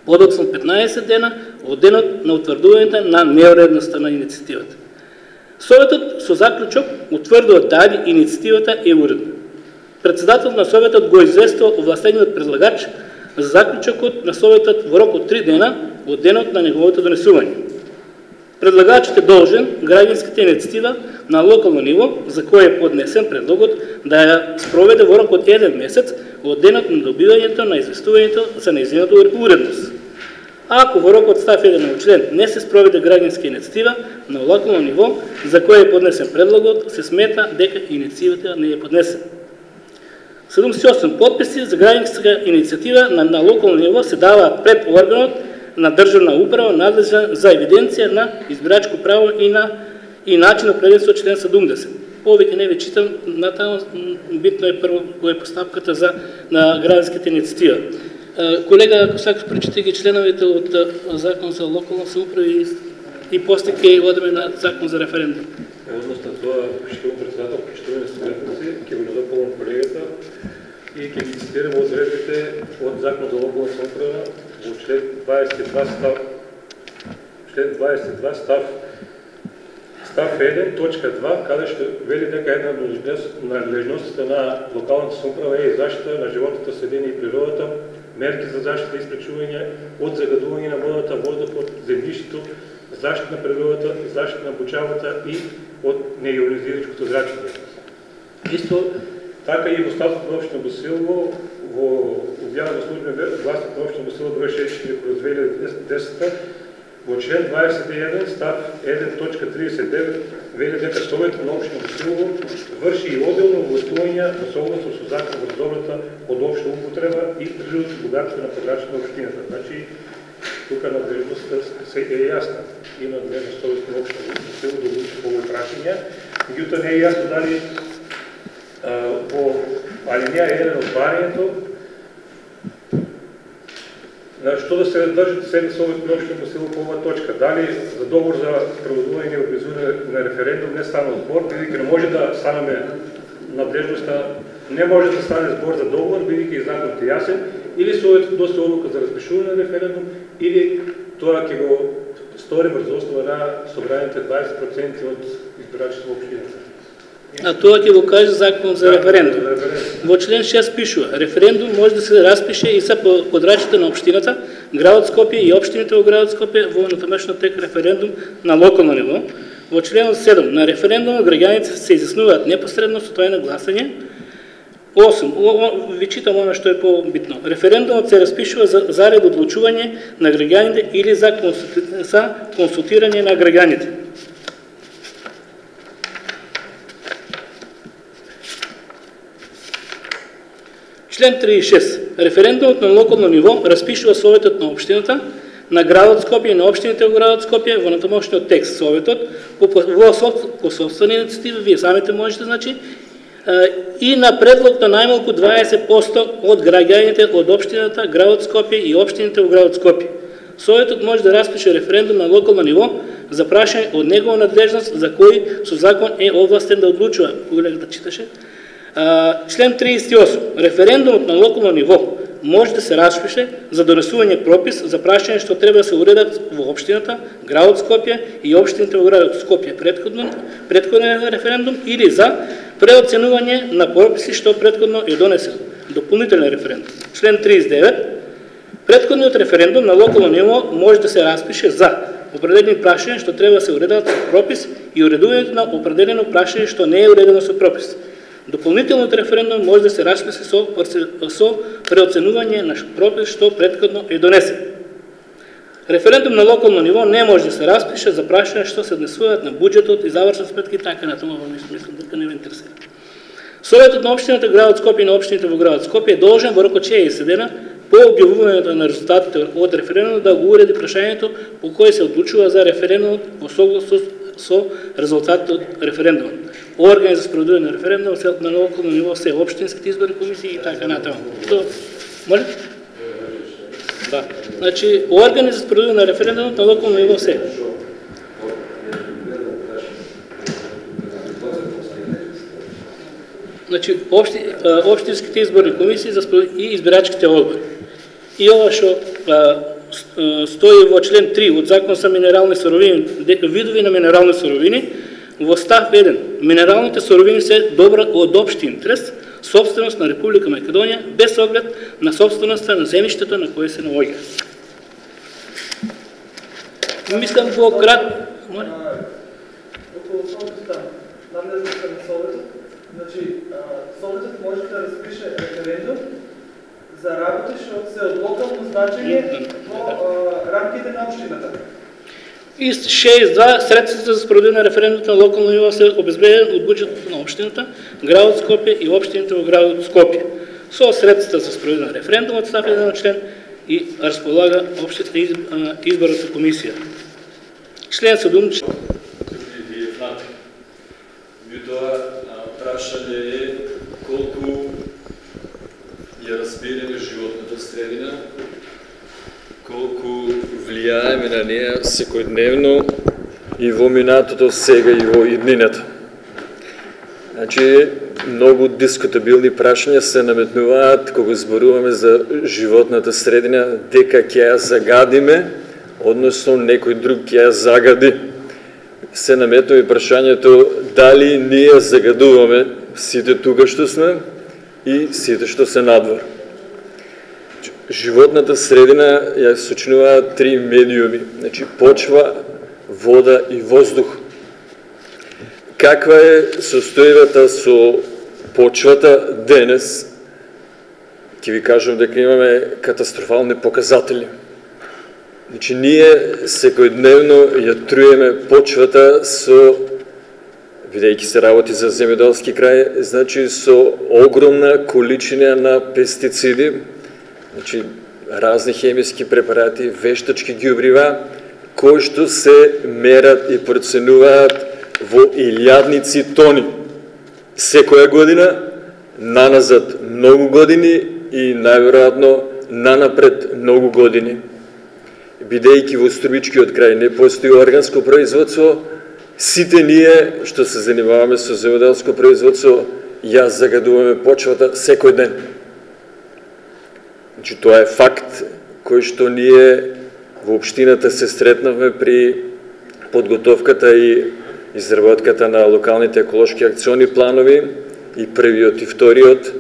подоцна 15 дена од денот на утврдувањето на неуредноста на инициативата. Советот со заклучок утврдува дали инициативата е уредна. Председателот на Советот го известува овластениот предлагач за заклучокот на Советот во рок од 3 дена од денот на неговото донесување. Предлагачот е должен граѓанската инициатива на локално ниво за кој е поднесен предлогот да ја спроведе во рок од 1 месец од денот на добивањето на известувањето за нејзината уредност. Ако во рок од став 1 на член не се спроведе граѓанска инициатива на локално ниво за кој е поднесен предлогот, се смета дека инициативата не е поднесена. 78 подписи за граѓанска инициатива на локално ниво се даваат пред органот на државна управа надлежен за евиденција на избирачко право и начин определен со член 70. Повеќе не ве читам, натаму битно е прво која е постапката на граѓанската инициатива. Колега, ако сакаш прочита ги членовите од Закон за локална самоуправа и после ќе одиме на Закон за референдум. Односно тоа, почитувам председател, почитуваме студентници, ќе го допълнам колегата и ќе ги цитирам одредбите од Закон за локална самоуправа во член 22 став 1, точка 2, каде што вели дека една од надлежностите на локалната самоуправа е заштита на животната средина и природата, мерки за заштита и спречување од загадување на водата, воздухот, земјиштето, заштита на природата, заштита на обучавата и од неионизирачкото зрачење. Исто така и во статут на општина Босилово, во објава на службен гласник на општина Босилово број 64/2010, во член 21 став 1.39 вели дека Советот на општина Босилово врши и одделно властување во согласно со Закон за добрата од општа употреба и природните богатства на подрачјето на општината. Значи, тука надлежноста се е јасна. Има надлежност Советот на општина Босилово да одлучи по овој прашање, меѓутоа не е јасно дали во алинеја 1 од барањето што да се држат себе Советот на општина Босилово по оваа точка. Дали за договор за проведување и образување на референдум не станува збор, бидејќи не може да станеме надлежноста, не може да стане збор за договор, бидејќи законот е јасен, или Советот доста одлука за распишување на референдум, или тоа ќе го стори врз основа на собраните 20% од избирачите во општината. А тоа ќе го каже Закон за референдум. Во член 6 пишува: референдум може да се распише и за подрачјето на општината, градот Скопје и општините во градот Скопје во натамошниот тек референдум на локално ниво. Во членот 7 на референдумот граѓаните се изјаснуваат непосредно со тајно гласање. 8. Ви читам оно што е по-битно. Референдумот се распишува заред одлучување на граѓаните или за консултирање на граѓаните. Член 36. Референдумот на локално ниво распишува Советот на општината, на градот Скопје и на општините во градот Скопје во натамошниот текст. Советот по собствена инициатива, вие самите можете, значи, и на предлог на најмалку 20% од граѓаните од општината, градот Скопје и општините во градот Скопје. Советот може да распише референдум на локално ниво за прашање од негова надлежност за кој со закон е овластен да одлучува. Колегата читаше. Член 38. Референдумот на локално ниво може да се распише за донесување пропис за прашање што треба да се уредат во општината, градот Скопје и општините во градот Скопје претходен референдум или за преоценување на прописи што претходно е донесен. Дополнителен референдум. Член 39. Претходниот референдум на локално ниво може да се распише за определени прашања што треба да се уредат со пропис и уредувањето на определено прашање што не е уредено со пропис. Дополнителниот референдум може да се распише со преоценување на пропис што претходно е донесен. Референдум на локално ниво не може да се распише за прашања што се однесуваат на буџетот и завршна сметка и така натаму, мислам дека не ве интересира. Советот на општината градот Скопје и на општините во градот Скопје е должен во рок од 60 дена по објавувањето на резултатите од референдумот да го уреди прашањето по кое се одлучува за референдумот во согласност со резултатите од референдумот. Органи за спроведување на референдумот се на локално ниво се општинските изборни комисии и така натаму. Може? Да. Значи, органи за спроведување на референдумот на локално ниво се. Значи, општинските изборни комисии и избирачките одбори. И ова што стои во член 3 од Закон за минерални суровини, видови на минерални суровини, во став 1, минералните суровини се добра од општи интерес, собственост на Република Македонија, без оглед на собственоста на земјиштето на кое се наоѓа. Мислам во околу Советот, надлежноста на Советот, значи, Советот може да разпише референдум за работи што се од локално значење во рамките на општината. И 6.2. Средствата за спроведување на референдумот на локално ниво се обезбедени од буџетот на општината, градот Скопје и општините во градот Скопје. Со средствата за спроведување на референдумот став 1 член и располага општината изборната комисија. Член 7. Меѓутоа, прашање е колку ја разбереме животната средина, колку влијаеме на неја секојдневно и во минатото, сега и во иднината. Значи, многу дискутабилни прашања се наметнуваат кога зборуваме за животната средина, дека ќе ја загадиме, односно некој друг ќе ја загади. Се наметнува и прашањето дали ние загадуваме сите тука што сме и сите што се надвор. Животната средина ја сочинуваат три медиуми, значи почва, вода и воздух. Каква е состојбата со почвата денес? Ќе ви кажам дека имаме катастрофални показатели. Значи, ние секојдневно ја труеме почвата со, бидејќи се работи за земјоделски крај, значи со огромна количина на пестициди, значи разни хемиски препарати, вештачки ѓубрива, кои што се мерат и проценуваат во илјадници тони. Секоја година, наназад многу години и најверојатно нанапред многу години. Бидејќи во Струмичкиот крај не постои органско производство, сите ние што се занимаваме со земјоделско производство, ја загадуваме почвата секој ден. Значи, тоа е факт кој што ние во општината се сретнавме при подготовката и изработката на локалните еколошки акциони планови и првиот и вториот.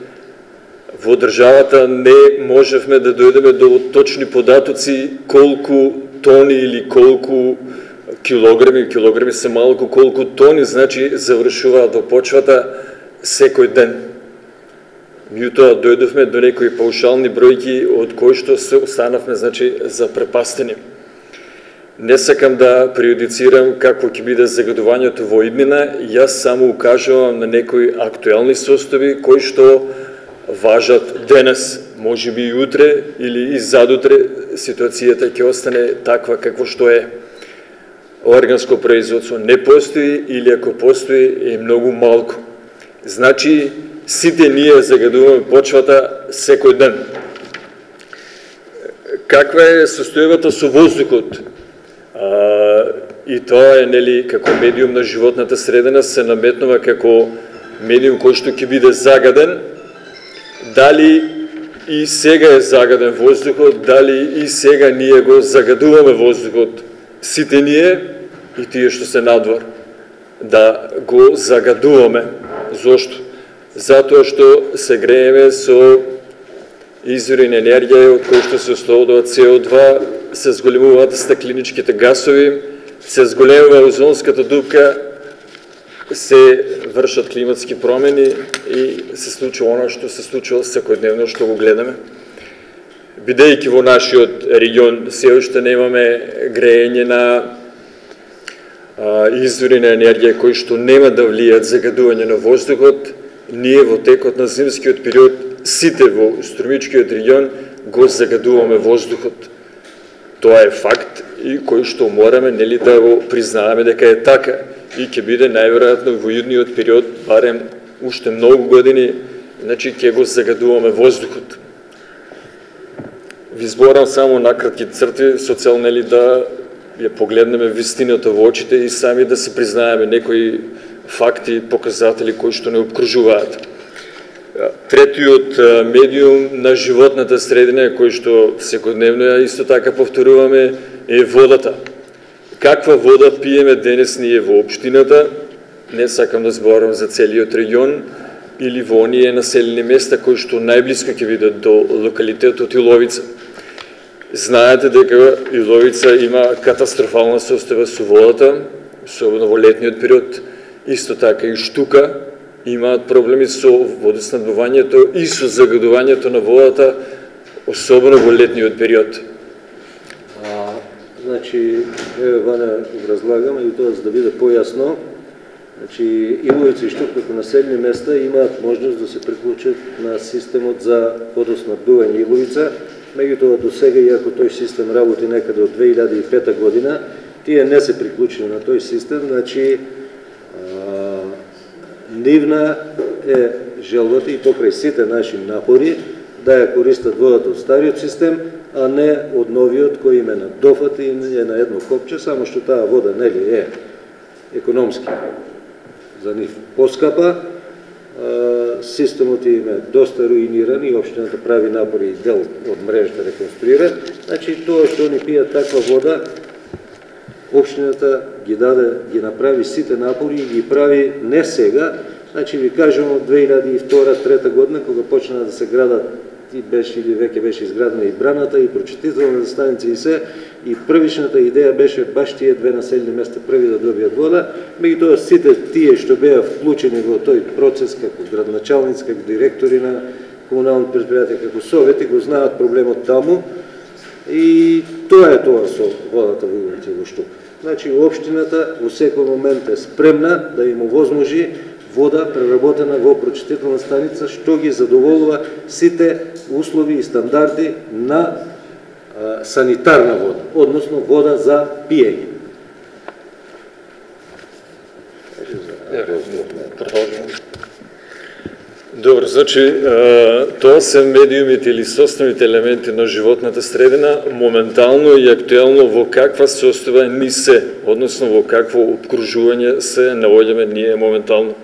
Во државата не можевме да дојдеме до точни податоци колку тони или колку килограми се малку, колку тони, значи, завршуваат во почвата секој ден. Меѓутоа дојдовме до некои паушални бројки од кои што се останавме, значи, запрепастени. Не сакам да преюдицирам какво ќе биде загадувањето во иднина, јас само укажувам на некои актуелни состојби кои што важат денес, може би и утре или и задутре ситуацијата ќе остане таква какво што е. Органско производство не постои или ако постои е многу малку. Значи, сите ние загадуваме почвата секој ден. Каква е состојбата со воздухот? И тоа е, нели, како медиум на животната средина се наметнува како медиум кој што ќе биде загаден. Дали и сега е загаден воздухот, дали и сега ние го загадуваме воздухот, сите ние и тие што се надвор, да го загадуваме. Зошто? Затоа што се грееме со извори на енергија од кои што се ослободува CO2, се зголемуваат стаклиничките гасови, се зголемува озонската дупка, се вршат климатски промени и се случува оно што се случува секојдневно што го гледаме. Бидејќи во нашиот регион се уште немаме греење на извори на енергија кои што нема да влијат загадување на воздухот, ние во текот на зимскиот период сите во Струмичкиот регион го загадуваме воздухот. Тоа е факт и кој што мораме нели да го признаеме дека е така и ќе биде најверојатно во идниот период, барем уште многу години, значи ќе го загадуваме воздухот. Ви зборам само на кратки црти со цел нели да ја погледнеме вистината во очите и сами да се признаеме некои факти, показатели кои што не обкружуваат. Третиот медиум на животната средина, кој што секојдневно ја исто така повторуваме, е водата. Каква вода пиеме денес ние во општината, не сакам да зборам за целиот регион, или во оние населени места кои што најблиско ќе видат до локалитетот Иловица. Знаете дека Иловица има катастрофална состојба со водата, особено во летниот период, исто така и Штука имаат проблеми со водоснабдувањето и со загадувањето на водата, особено во летниот период. Значи, Ваня образлагаме и тоа за да биде појасно. Значи, Иловица и Штука како населени места имаат можност да се приклучат на системот за водоснабдување Иловица. Меѓутоа до сега, иако тој систем работи некаде од 2005 година, тие не се приклучени на тој систем, значи нивна е желбата и покрај сите наши напори да ја користат водата од стариот систем, а не од новиот кој им е на дофат и е на едно копче, само што таа вода нели е економски за нив поскапа, системот им е доста руиниран и општината прави напори и дел од мрежата реконструира. Значи тоа што они пијат таква вода, општината ги направи сите напори и ги прави не сега, значи ви кажам од 2002-2003 година кога почна да се градат и беше или веќе беше изградена и браната и прочистителната станица и се, и првичната идеја беше баш тие две населени места први да добијат вода, меѓутоа сите тие што беа вклучени во тој процес како градоначалници, како директори на комунални предпријатија, како совети го знаат проблемот таму и тоа е тоа со водата во Иловица и во Штука. Значи општината во секој момент е спремна да им овозможи вода преработена во прочистителна станица што ги задоволува сите услови и стандарди на санитарна вода, односно вода за пиење. Добро, значи, тоа се медиумите или составните елементи на животната средина, моментално и актуелно во каква состојба ни се, односно во какво обкружување се наоѓаме ние моментално.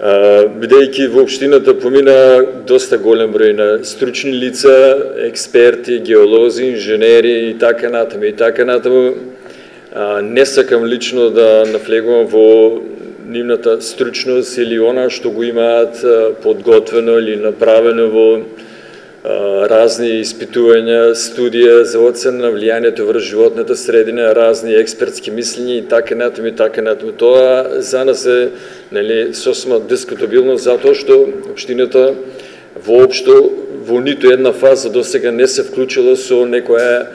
Бидејќи во општината помина доста голем број на стручни лица, експерти, геолози, инженери и така натаму, не сакам лично да навлегувам во нивната стручност или она што го имаат подготвено или направено во разни испитувања, студија за оцена на влијанието врз животната средина, разни експертски мислења и така натаму. Тоа за нас е сосема дискутабилно затоа што општината воопшто во ниту една фаза досега не се вклучила со некоја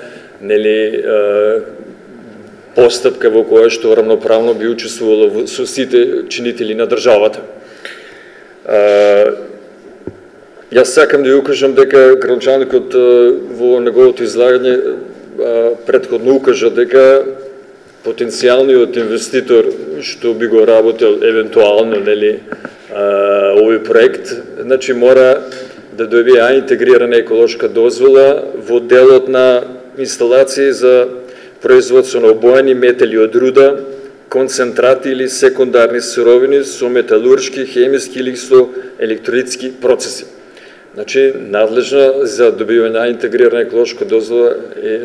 постапка во која што рамноправно би учествувала со сите чинители на државата. Јас сакам да ја укажам дека градоначалникот во неговото излагање претходно укажа дека потенцијалниот инвеститор што би го работел евентуално овој проект, значи мора да добие интегрирана еколошка дозвола во делот на инсталации за производство на обоени метали од руда, концентрати или секундарни суровини со металуршки, хемиски или со електролитски процеси. Значи, надлежна за добиване на интегрирана екологошка дозвола е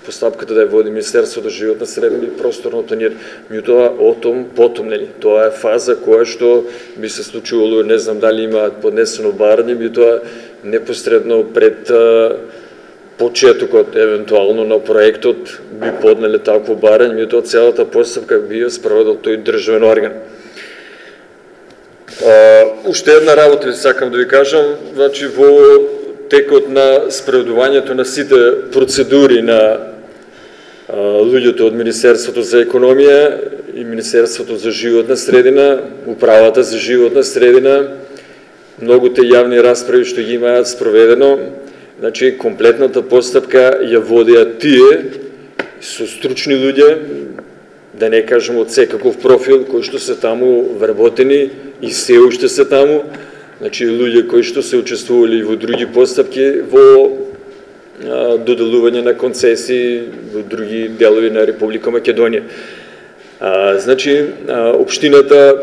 постапката да ја води Министерството за животна средина и просторно планирање. Меѓутоа, потом, нели, тоа е фаза која што би се случувало, не знам дали има поднесено барање, меѓутоа непосредно пред почетокот евентуално на проектот би поднеле такво барање, меѓутоа целата постапка би ја спроведел тој државен орган. Уште една работа сакам да ви кажам, значи во текот на спроведувањето на сите процедури на луѓето од Министерството за економија и Министерството за животна средина, Управата за животна средина, многуте јавни расправи што ги имаат спроведено, значи комплетната постапка ја водеа тие со стручни луѓе, да не кажем од секаков профил, кои што се таму вработени и се уште се таму, значи луѓе кои што се учествували во други постапки во доделување на концесии во други делови на Република Македонија. Значи, општината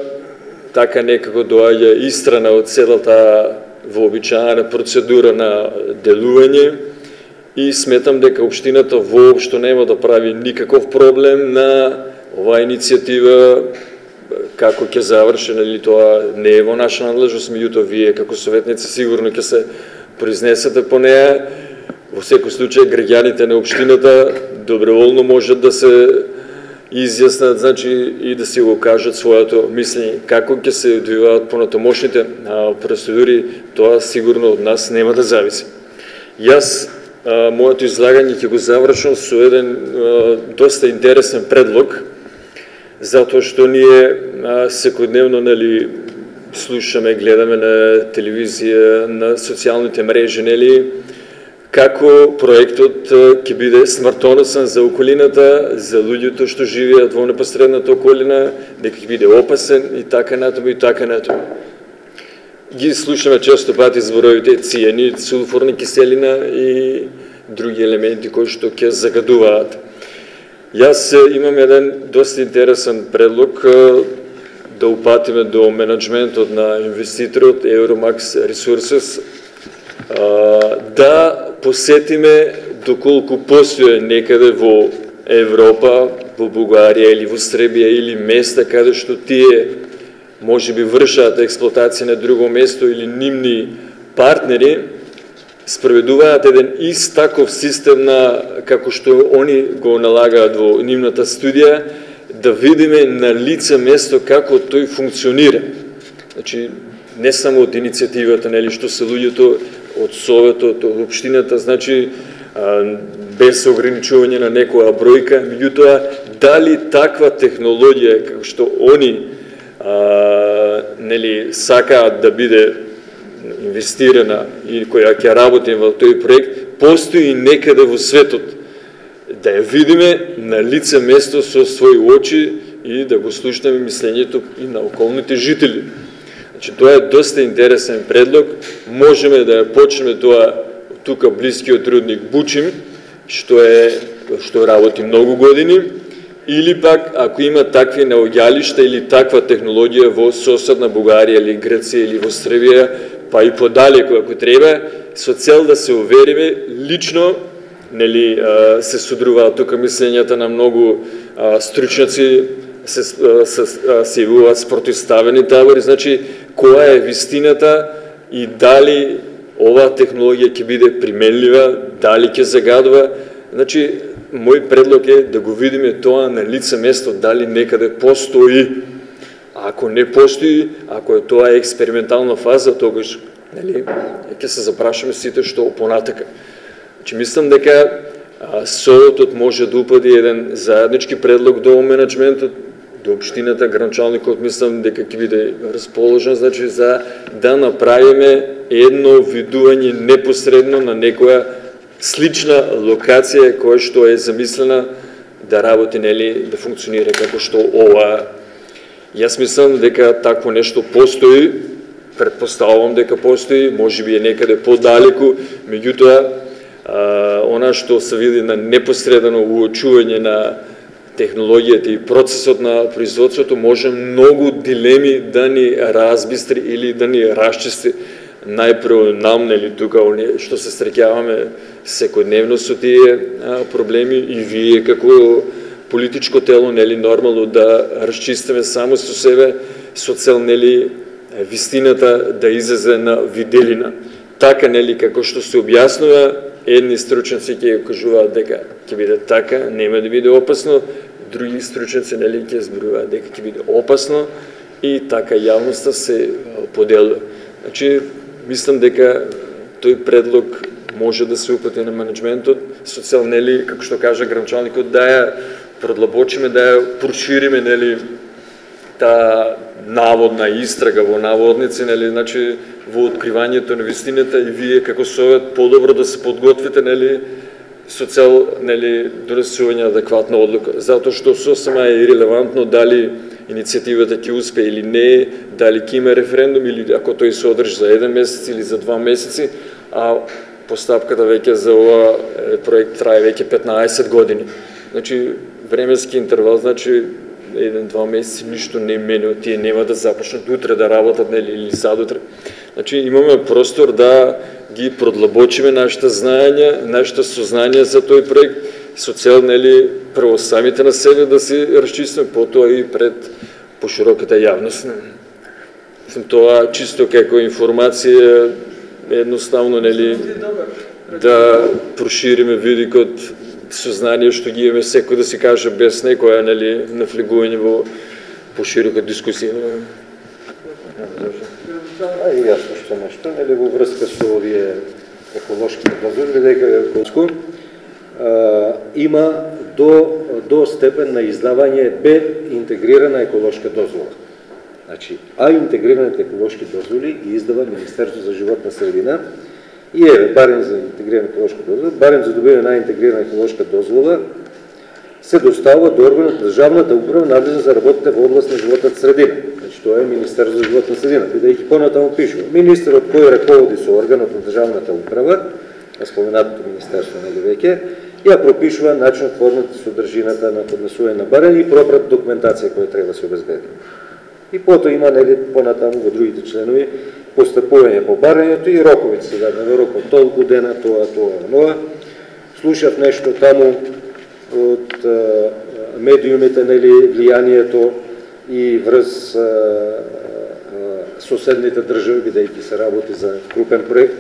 така некако доаѓа истрана од целата вообичаена процедура на делување и сметам дека општината воопшто нема да прави никаков проблем на оваа иницијатива, како ќе заврши, нели тоа не е во наша надлежност, меѓутоа вие како советници сигурно ќе се произнесете по неа. Во секој случај граѓаните на општината доброволно можат да се изјаснат, значи и да си го кажат своето мислење. Како ќе се одвиваат понатамошните процедури, тоа сигурно од нас нема да зависи. Јас моето излагање ќе го завршам со еден доста интересен предлог, затоа што ние секојдневно, нели, слушаме, гледаме на телевизија, на социјалните мрежи, нели, како проектот ќе биде смртоносен за околината, за луѓето што живеат во непосредната околина, дека ќе биде опасен и така натаму и така натаму. Ги слушаме често пати зборовите цијанид, сулфурна киселина и други елементи кои што ќе загадуваат. Јас имам еден доста интересен предлог да упатиме до менеджментот на инвеститорот Euromax Resources, да посетиме доколку постои некаде во Европа, во Бугарија или во Србија или места каде што тие може би вршат експлоатација на друго место или нивни партнери спроведуваат еден ист таков систем на како што они го налагаат во нивната студија, да видиме на лице место како тој функционира. Значи, не само од иницијативата, нели, што се луѓето од советот, од општината, значи без ограничување на некоја бројка, меѓутоа дали таква технологија како што они нели сакаат да биде инвестирана и која ќе работи во тој проект, постои некаде во светот. Да ја видиме на лице место со своји очи и да го слушнеме мислењето и на околните жители. Значи, тоа е доста интересен предлог. Можеме да ја почнеме тоа тука блискиот рудник Бучим, што работи многу години, или пак ако има такви наоѓалишта или таква технологија во соседна Бугарија или Грција или во Србија, па и подалеку ако треба, со цел да се увериме лично, нели се судруваат тука мислењата на многу стручњаци, се јавуваат спротивставени табори, значи која е вистината и дали оваа технологија ќе биде применлива, дали ќе загадува. Значи, мој предлог е да го видиме тоа на лице место, дали некаде постои. Ако не постои, ако е тоа експериментална фаза, тогаш нели ќе се запрашаме сите што понатака. Значи, мислам дека советот може да упади еден заеднички предлог до менеджментот, до општината, градоначалникот, мислам дека ќе биде расположен, значи за да направиме едно видување непосредно на некоја слична локација која што е замислена да работи, нели, да функционира како што ова. Јас мислам дека такво нешто постои, предпоставувам дека постои, можеби е некаде подалеку, меѓутоа она што се види на непосредно уочување на технологијата и процесот на производството може многу дилеми да ни разбистри или да ни расчисти. најпрво нам, нели, тука, што се среќаваме секојдневно со тие проблеми и вие како политичко тело, нели, нормално да расчистиме само со себе, со цел, нели, вистината да излезе на виделина. Така, нели, како што се објаснува, едни стручници ќе кажуваат дека ќе биде така, нема да биде опасно, други стручници, нели, ќе зборуваат дека ќе биде опасно и така јавноста се поделува. Значи, мислам дека тој предлог може да се упати на менеджментот со цел, нели, како што кажа гранчалникот, да ја продлабочиме, да ја прошириме, нели, таа наводна истрага во наводници, нели, значи во откривањето на вистината и вие како совет подобро да се подготвите, нели, со цел, нели, донесување адекватна одлука, затоа што сосема е ирелевантно дали иницијативата ќе успее или не, дали ќе има референдум или ако тој се одржи за 1 месец или за 2 месеци, а постапката веќе за ова проект трае веќе 15 години. Значи, временски интервал, значи 1-2 месеци ништо не менува, тие нема да започнат утре да работат, нели, или задутре. Значи, имаме простор да ги продлабочиме нашите знаења, нашите сознања за тој проект, со цел, нели, прво самите на себе да се расчистиме, потоа и пред пошироката јавност. Тоа чисто како информација, едноставно, нели, да прошириме видикот сознание што ги имаме, секој да си каже без некоја, нели, навлегување во поширока дискусија. А и јас што нешто, нели, во врска со овие еколошките дозволи, дека има до степен на издавање бе интегрирана еколошка дозвола. Значи, а интегрираните еколошки дозволи ги издава Министерството за животна средина и барем за интегрирана еколошка дозвола, барем за добивање на интегрирана еколошка дозвола се доставува до органот на државната управа надлежна за работите во област на животната средина. Значи, тоа е Министерство за животна средина. Бидејќи понатаму пишува, министерот кој раководи со органот на државната управа, споменатото министерство, нели, веќе, ја пропишува начинот, формата, содржината на поднесување на барање и пропрат документација која треба да се обезбеди. И потоа има, нели, понатаму во другите членови постапување по барањето и роковите се дадени, рокот толку дена, тоа. Слушав нешто таму од медиумите, нели, влијанието и врз соседните држави, бидејќи се работи за крупен проект.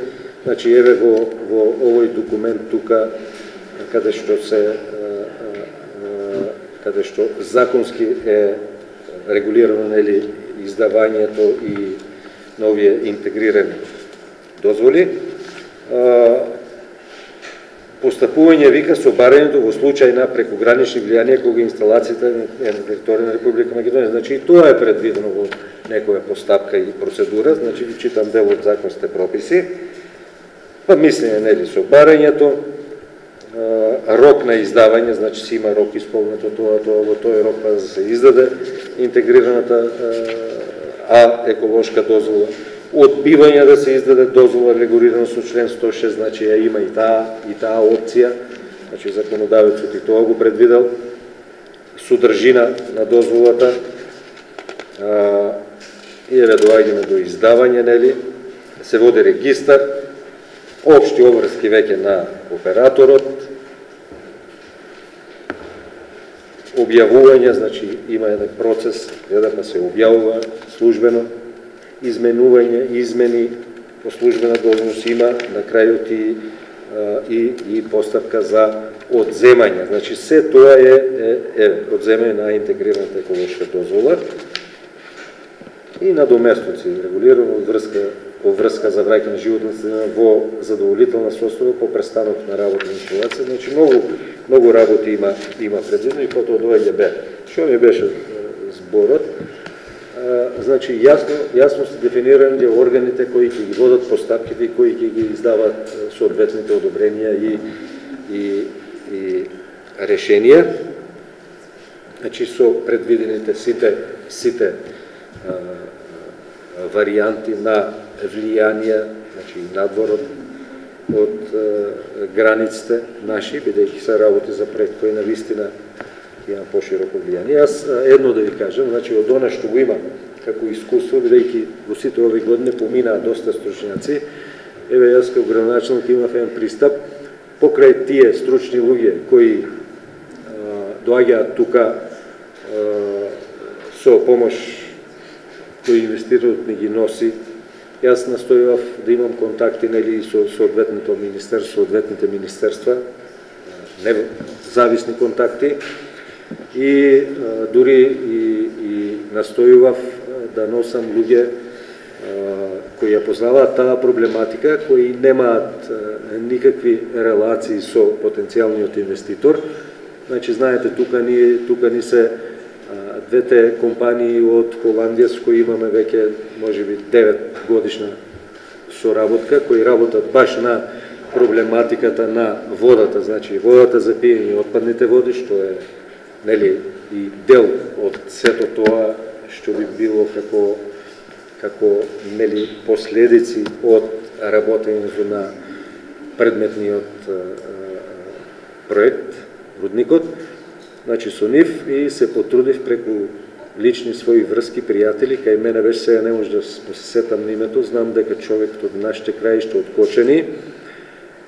Значи, еве во овој документ тука, каде што законски е регулирано, нели, издавањето и новие интегрирани дозволи. Постапување, вика, со барањето во случај на прекогранични влијанија кога инсталацијата е на територија на Република Македонија. Значи, и тоа е предвидено во некоја постапка и процедура, значи ви читам дел од законските прописи. Па мислење, нели, со барањето, рок на издавање, значи си има рок исполнето тоа, во тој рок да се издаде интегрираната еколошка дозвола, одбивање да се издаде дозвола регулирано со член 106, значи ја има и таа опција, значи законодавецот и тоа го предвидел, содржина на дозволата, и еве доаѓаме до издавање, нели, се води регистар, општи обврски веќе на операторот, објавување, значи има еден процес, па се објавува службено, изменување, измени по службена должност има, на крајот и постапка за одземање. Значи се тоа е одземање на интегрираната еколошка дозвола и на доместоци регулирано во врска за враќање на животна средина во задоволителна состојба по престанок на работна инсталација. Значи многу работи има предвидено и потоа доаѓа бе. Што ми беше зборот? Значи јасно се дефинирани органите кои ќе ги водат постапките и кои ќе ги издават соодветните одобренија и решенија. Значи со предвидените сите варијанти на влијанија, значи надвор од границите наши, бидејќи се работи за проект кој навистина има пошироко влијание. Јас едно да ви кажам, значи од она што го има како искуство, бидејќи во сите овие години поминаа доста стручњаци. Еве јас како градоначалник имав еден пристап покрај тие стручни луѓе кои доаѓаат тука со помош кој инвеститорот ни ги носи. Јас настојував да имам контакти нели со соодветното министерство, соодветните министерства, независни контакти и дури и настојував да носам луѓе кои ја познаваат таа проблематика, кои немаат никакви релации со потенцијалниот инвеститор. Значи, знаете, тука ни се двете компании од Холандија с кои имаме веќе можеби 9 годишна соработка, кои работат баш на проблематиката на водата, значи водата за пиење, отпадните води, што е нели и дел од сето тоа што би било како нели последици од работењето на предметниот проект рудникот. Значи со нив и се потрудив преку лични своји врски, пријатели, кај мене беше, сега не може да се сетам на името, знам дека човекот од нашите краишта од Кочани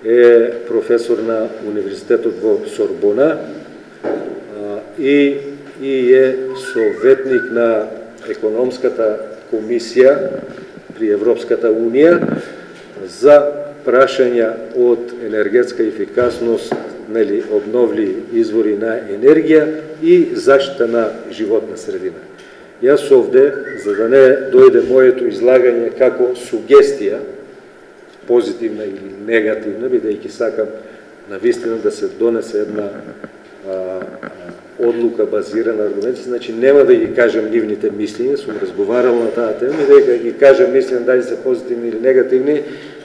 е професор на универзитетот во Сорбона и е советник на економската комисија при Европската унија за прашања од енергетска ефикасност, нели, обновливи извори на енергија и заштита на животна средина. Јас овде, за да не дојде моето излагање како сугестија, позитивна или негативна, бидејќи сакам навистина да се донесе една одлука базирана на аргументи, значи нема да ги кажам нивните мислења, сум разговарал на таа тема, и дека ги кажам мислења дали се позитивни или негативни,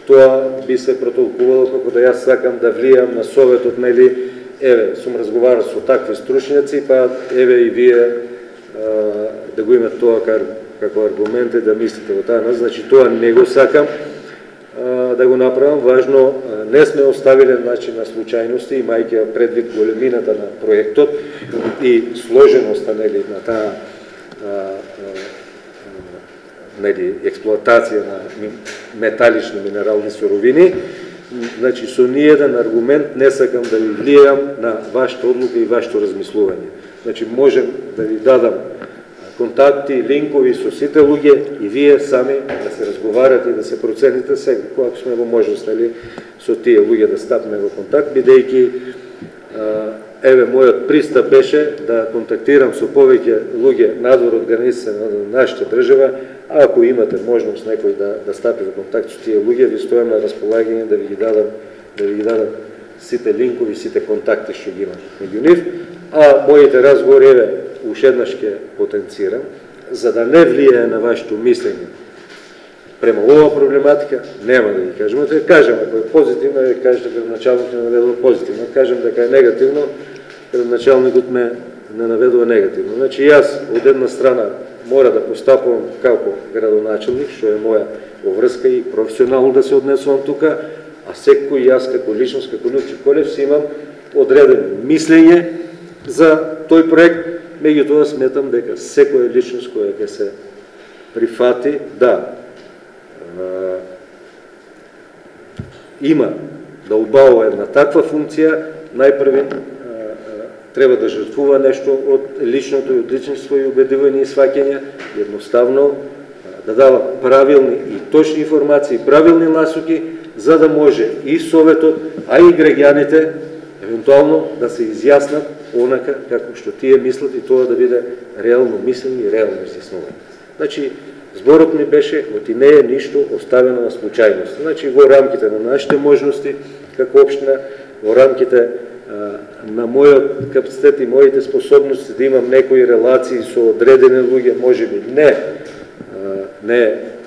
тоа би се протолкувало како да јас сакам да влијам на советот, нели, еве, сум разговарал со такви стручњаци, па еве и вие да го имате тоа како аргумент да мислите во таа, значи тоа не го сакам да го направам. Важно, не сме оставиле начин на случајности, имајќи предвид големината на проектот и сложеноста, нели, на таа нели, експлоатација на металични минерални суровини. Значи, со ниеден аргумент не сакам да ви влијам на вашата одлука и вашето размислување. Значи, можем да ви дадам контакти, линкови со сите луѓе и вие сами да се разговарате и да се процените сега, кога сме во можност, нели, со тие луѓе да стапне во контакт, бидејќи еве, мојот пристап беше да контактирам со повеќе луѓе надвор од границите на нашата држава. Ако имате можност некој да стапи во контакт со тие луѓе, ви стојам на располагање да ви ги дадам сите линкови, сите контакти што ги имам меѓу нив. А моите разговори, еве, уште еднаш ќе потенцирам, за да не влијае на вашето мислење према ова проблематика, нема да ги кажем. Да кажем, ако е позитивно, да кажете градоначалникот не наведува позитивно. Кажем дека е негативно, градоначалникот ме не наведува негативно. Значи, јас од една страна мора да постапувам како градоначалник, што е моја поврска и професионално да се однесувам тука, а секој јас како личност, како Нуки Колев, си имам одредено мислење за тој проект. Меѓутоа сметам дека секоја личност која ќе се прифати да има да убавува една таква функција, најпрви треба да жртвува нешто од личното и од личните своји убедувања и сваќања, едноставно да дава правилни и точни информации, правилни насоки, за да може и советот, а и граѓаните евентуално да се изјаснат онака како што тие мислат и тоа да биде реално мислење и реално изјаснување. Значи, зборот ми беше, оти не е ништо оставено на случајност. Значи, во рамките на нашите можности, како општина, во рамките на мојот капацитет и моите способности да имам некои релации со одредени луѓе, можеби не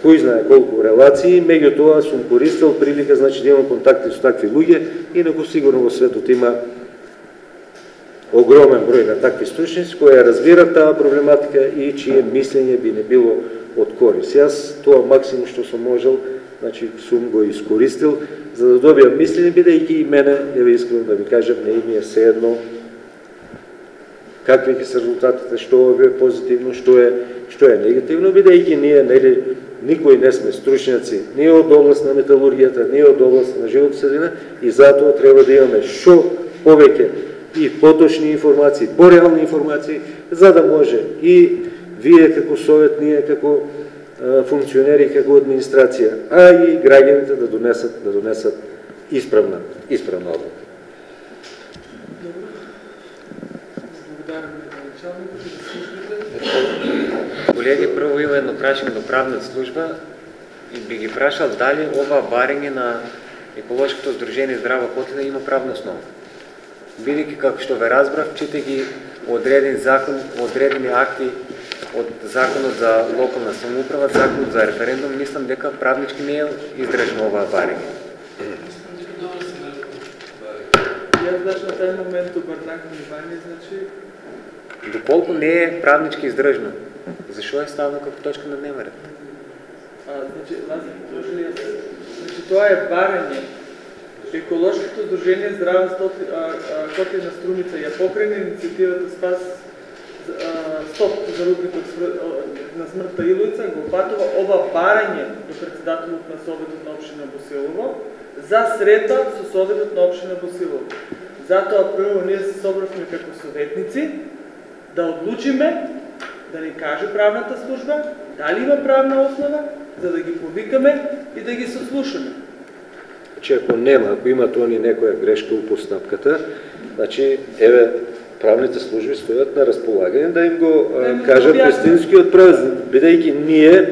кој знае колку релации, меѓутоа сум користел прилика, значи да имам контакти со такви луѓе, инаку сигурно во светот има огромен број на такви стручници кои разбират таа проблематика и чие мислење би не било од корис. Јас тоа максимум што сум можел, значи сум го искористил за да добијам мислење, бидејќи и мене, еве искрено да ви кажам, не ми е се едно какви ќе се резултатите, што е позитивно, што е негативно, бидејќи ние никој не сме стручњаци ни од област на металургијата, ни од област на животна средина и затоа треба да имаме што повеќе и поточни информации, пореални информации, за да може и вие како совет, ние како функционери, како администрација, а и граѓаните да донесат исправна одлука. Колеги, прво има едно прашање до правната служба и би ги прашал дали ова барање на Еколошкото здружение Здрава Котина има правна основа. Бидејќи, како што ве разбрав, читајќи одредени акти од Законот за локална самоуправа, Законот за референдум, мислам дека правнички не е издржано ова барање. Јас на тај момент обрнах внимание, значи... Доколку не е правнички издржано, зашо е ставно како точка на дневен ред? Значи, тоа е барање. Еколошкото здружение Здрава Котина Струмица ја покрена иницијативата Спас Стоп за рубрикот на смртта Илоица, го патува ова барање до председателот на Советот на општина Босилово за срета со Советот на општина Босилово. Затоа прво ние се собравме како советници да одлучиме, да ни каже правната служба, дали има правна основа, за да ги повикаме и да ги сослушаме. Че ако имат они некоја грешка у постапката, значи, правните служби стојат на располагање да им го кажат вистинскиот правец, бидејќи ние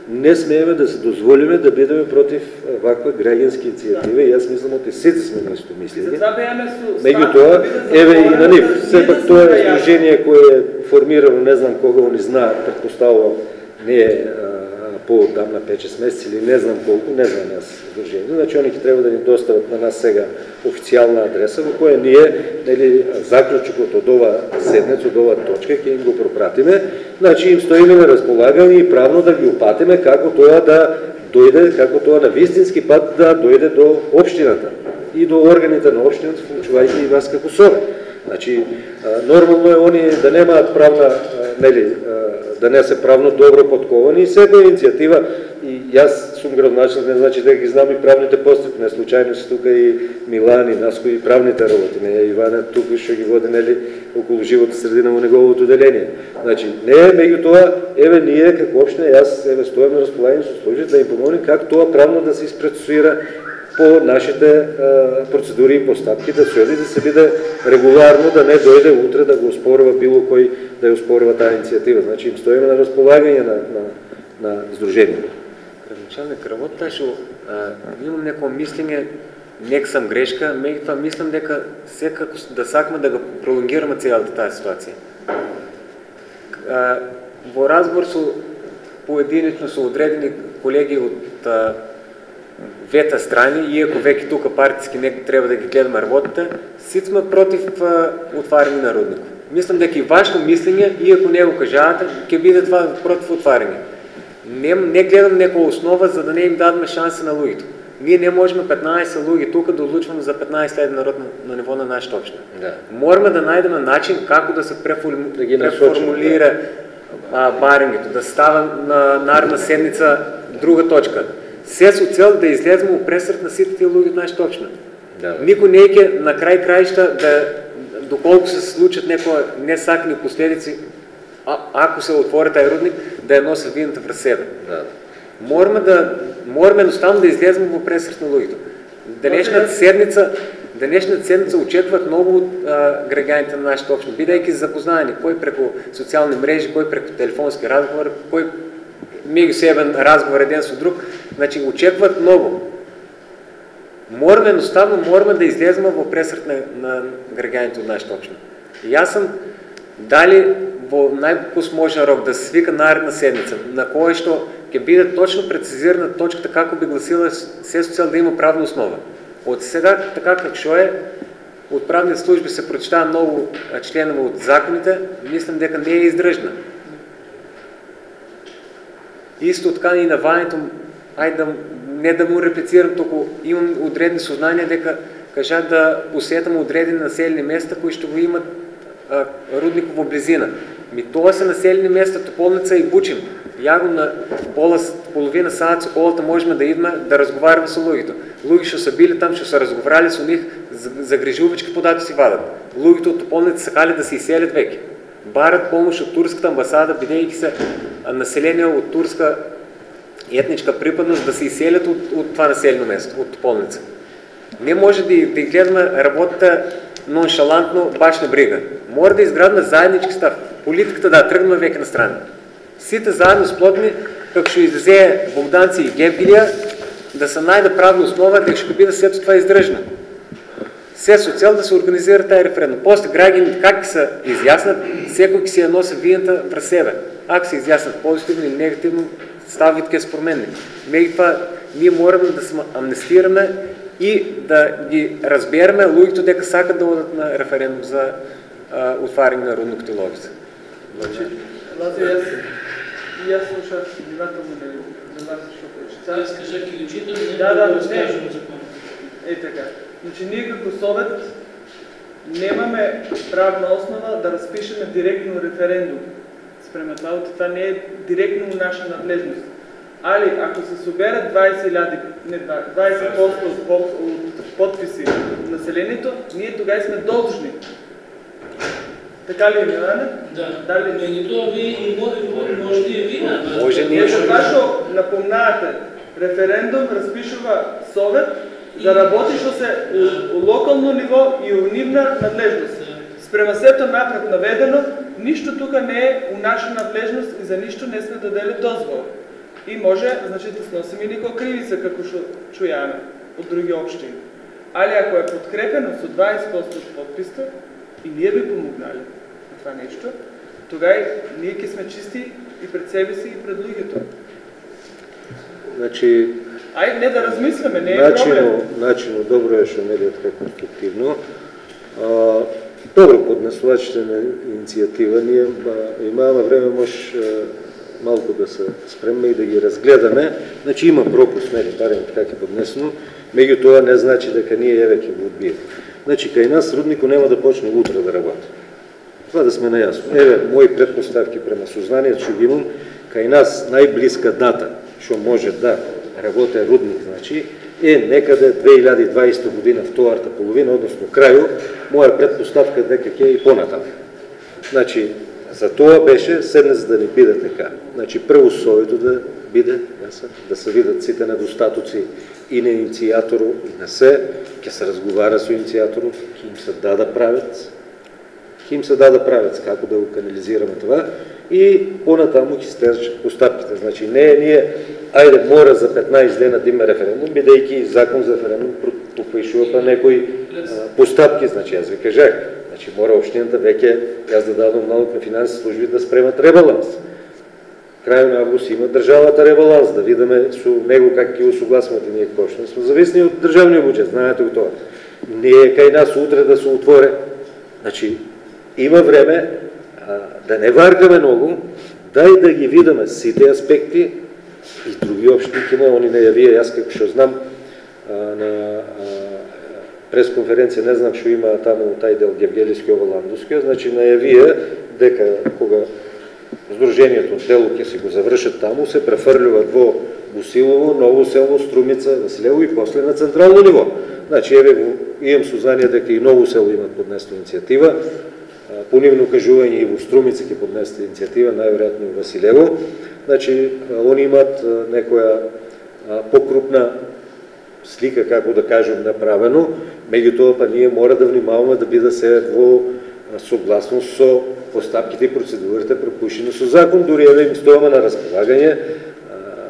не смееме да се дозволиме да бидеме против ваква граѓански иницијатива и јас мислам дека сите сме на исто мислење. Меѓутоа, и на нив, сепак тоа е здружение кое е формирано, не знам кога они знаат, предпоставувам, не е по-отдавна 5-6 месеци или не знам колку, не знам јас здружение. Значи, они ќе треба да ни достават на нас сега официјална адреса, во која ние, заклучокот од ова седница, од ова точка, ќе им го пропратиме. Значи, им стоиме на располагање и правно да ги упатиме како тоа да дојде, како тоа на вистински пат да дојде до општината и до органите на општината, вклучувајќи и вас како совет. Значи, нормално е они да немаат правна, да не се правно добро подковани и секоја иницијатива, и јас сум градоначелник, не значи дека ги знам и правните постапки, не случајно се тука и Милан и Наско и правните работи, не Ивана тука што ги води околу животна средина во неговото деление. Значи, меѓутоа, ние како општина, јас стојам на располагање со службите да им помогнем как тоа правно да се испрецесуира по нашите процедури и постапки, да се биде регуларно, да не дојде утре да го оспорува било кој да ја оспорува таа иницијатива. Значи, им стоиме на располагање на здружението. Градоначалник, работата што имам некој мислење, нека сам грешка, меѓутоа мислам дека секако да сакаме да го пролонгираме целата таа ситуација. Во разговор со поединечно со одредени колеги од двете страни, иако веќе тука партиски не треба да ги гледаме работите, сите сме против отварање на рудникот. Мислам дека и вашето мислење, иако не го кажавате, ќе биде това против отварање. Не гледам некоја основа за да не им дадеме шанса на луѓето. Ние не можеме 15 луѓе тука да одлучваме за 15 народ на ниво на нашата општина. Мораме да најдеме начин како да се преформулира барањето, да става на наредна седница друга точка. Се со цел да излеземе у пресрет на сите тие луѓе од нашата општина. Никој не ќе на крај краишта да, доколку се случат некои несакани последици, ако се отвори тај рудник, да ја носи вината врз себе. Мораме едноставно да излеземе во пресрет на луѓето. Денешната седница очекуваат многу од граѓаните на нашата општина, бидејќи запознаени, кој преку социјални мрежи, кој преку телефонски разговори, кој меѓусебен разговор еден со друг, значи очекуваат многу. Мораме да излеземе во пресрет на граѓаните од нашата општина. И јас сум дали во највозможен рок да се свика наредна седница, на која што ќе биде точно прецизирана точката како би гласила се со цел да има правна основа. Од сега, така како што е, од правните служби се прочитаа многу членови од законите, мислам дека не е издржна. Исто така и на Вањето, не да му реплицирам, току имам одредени сознание дека кажат да посетам одредени населени места кои што го имат Рудниково близина. Това са населени места Тополница и Бучим. Яго на половина саат околата можем да идме да разговаряме с лугито. Луги ще са били там, ще са разговаряли с них за грижувачки подати си вадат. Лугито от Тополница са хали да се изселят веки. Барат помощ от турската амбасада, бидейки са население от турска етничка припадност да се изселят от това населено место, от Тополница. Не може да гледаме работата ноншалантно, баш на брига. Може да изградим заеднички став. Политиката да тръгнем века на страна. Сите заедно с плотни, как ще излезе Богданци и Гевгилия, да са найда правна основа, да ще биде след това издръжна. Все с цел да се организира тази референдум. После гражданите как се изяснат, всеки си носи вината в себе. Ако се изяснат позитивно или негативно, става витке с променни. Меги това, ние можем да се амнестираме и да ги разбереме лугито дека сакат да одат на референдум за отваряне на рудниките ловица. Лази, и аз слушах внимателно за вас, защото Аз кажа киличите, да разкажем закон. Така. Значи ние като Совет нямаме правна основа да разпишеме директно референдум. Спрема това не е директно наша надлежност. Али, ако се съберат 20% от подписи от населението, ние тогава сме должни. Така ли е, Милане? Да. Не това ви и може да и вина. Може ние ще... Защо напомнавате, референдум разпишува Совет да работи, що се локално ниво и унивна надлежност. Спрема сето напред наведено, нищо тук не е у наша надлежност и за нищо не сме дадели дозвол. И може, значи, да сносим и нико кривица, како што чуяме от други общини. Али ако е подкрепено с 20% от подписта, и ние би помогнали на това нещо, тогава ние ки сме чисти и пред себе си, и пред другото. Значи... Не да размисляме, не е проблем. Начинно добро е, што медијат е конструктивно. Добро, поднесувачите на инициатива, ние имаме време, може малко да се спремме и да ги разгледаме. Значи има пропуск, барем така е поднесено, меѓу това не значи дека ние еве ќе го одбиеме. Значи кај нас руднико нема да почне утре да работи. Това да сме наясно. Еве, мои предпоставки према сознанието што ги имам, кај нас најблиска дата што може да работи рудник, значи, е некаде 2020 година, втората половина, односно крају, моја предпоставка дека ќе е и понатаму. Значи, за тоа беше седнес да не биде така. Значи, прво Совето да биде, да се видат сите недостатоци и на иницијатору, и на се, ќе се разговара со иницијатору, ќе им се даде правец, како да го канализираме това, и понатаму ќе слезат постапките. Значи, не е ние, ајде, мора за 15 дена да има референдум, бидејќи закон за референдум пропишува па некои постапки. Значи, аз ви кажах, значи, мора общината веќе, аз да дадам налог на финанси служби да спремат ребаланс. Крај на август има државата ребаланс, да видиме со него как ќе усогласимате ние кошно. Сме зависни од државниот буџет, знаете го тоа. Не е кај нас утре да се отворе. Значи, има време да не варкаме много, дај да ги видиме сите аспекти и други общини има, они не јавија, јас како што знам на пресконференција, не знам што има таму тај дел Гевгелиски, ова Ландуски, значи најавија дека кога Сдружението дело ќе си го завршат таму, се префрлюват во Босилово, Ново село, Струмица, Василево и после на централно ниво. Значи, еве, имам сознание дека и Ново село имат поднесла иницијатива, по нивно кажување и во Струмица ќе поднесла иницијатива, најверојатно и Василево. Значи, они имат некоја покрупна слика, како да кажем, направено, меѓутоа па ние мора да внимаваме да биде се во согласност со постапките и процедурите пропишани со закон, дури еве им стојаме на располагање,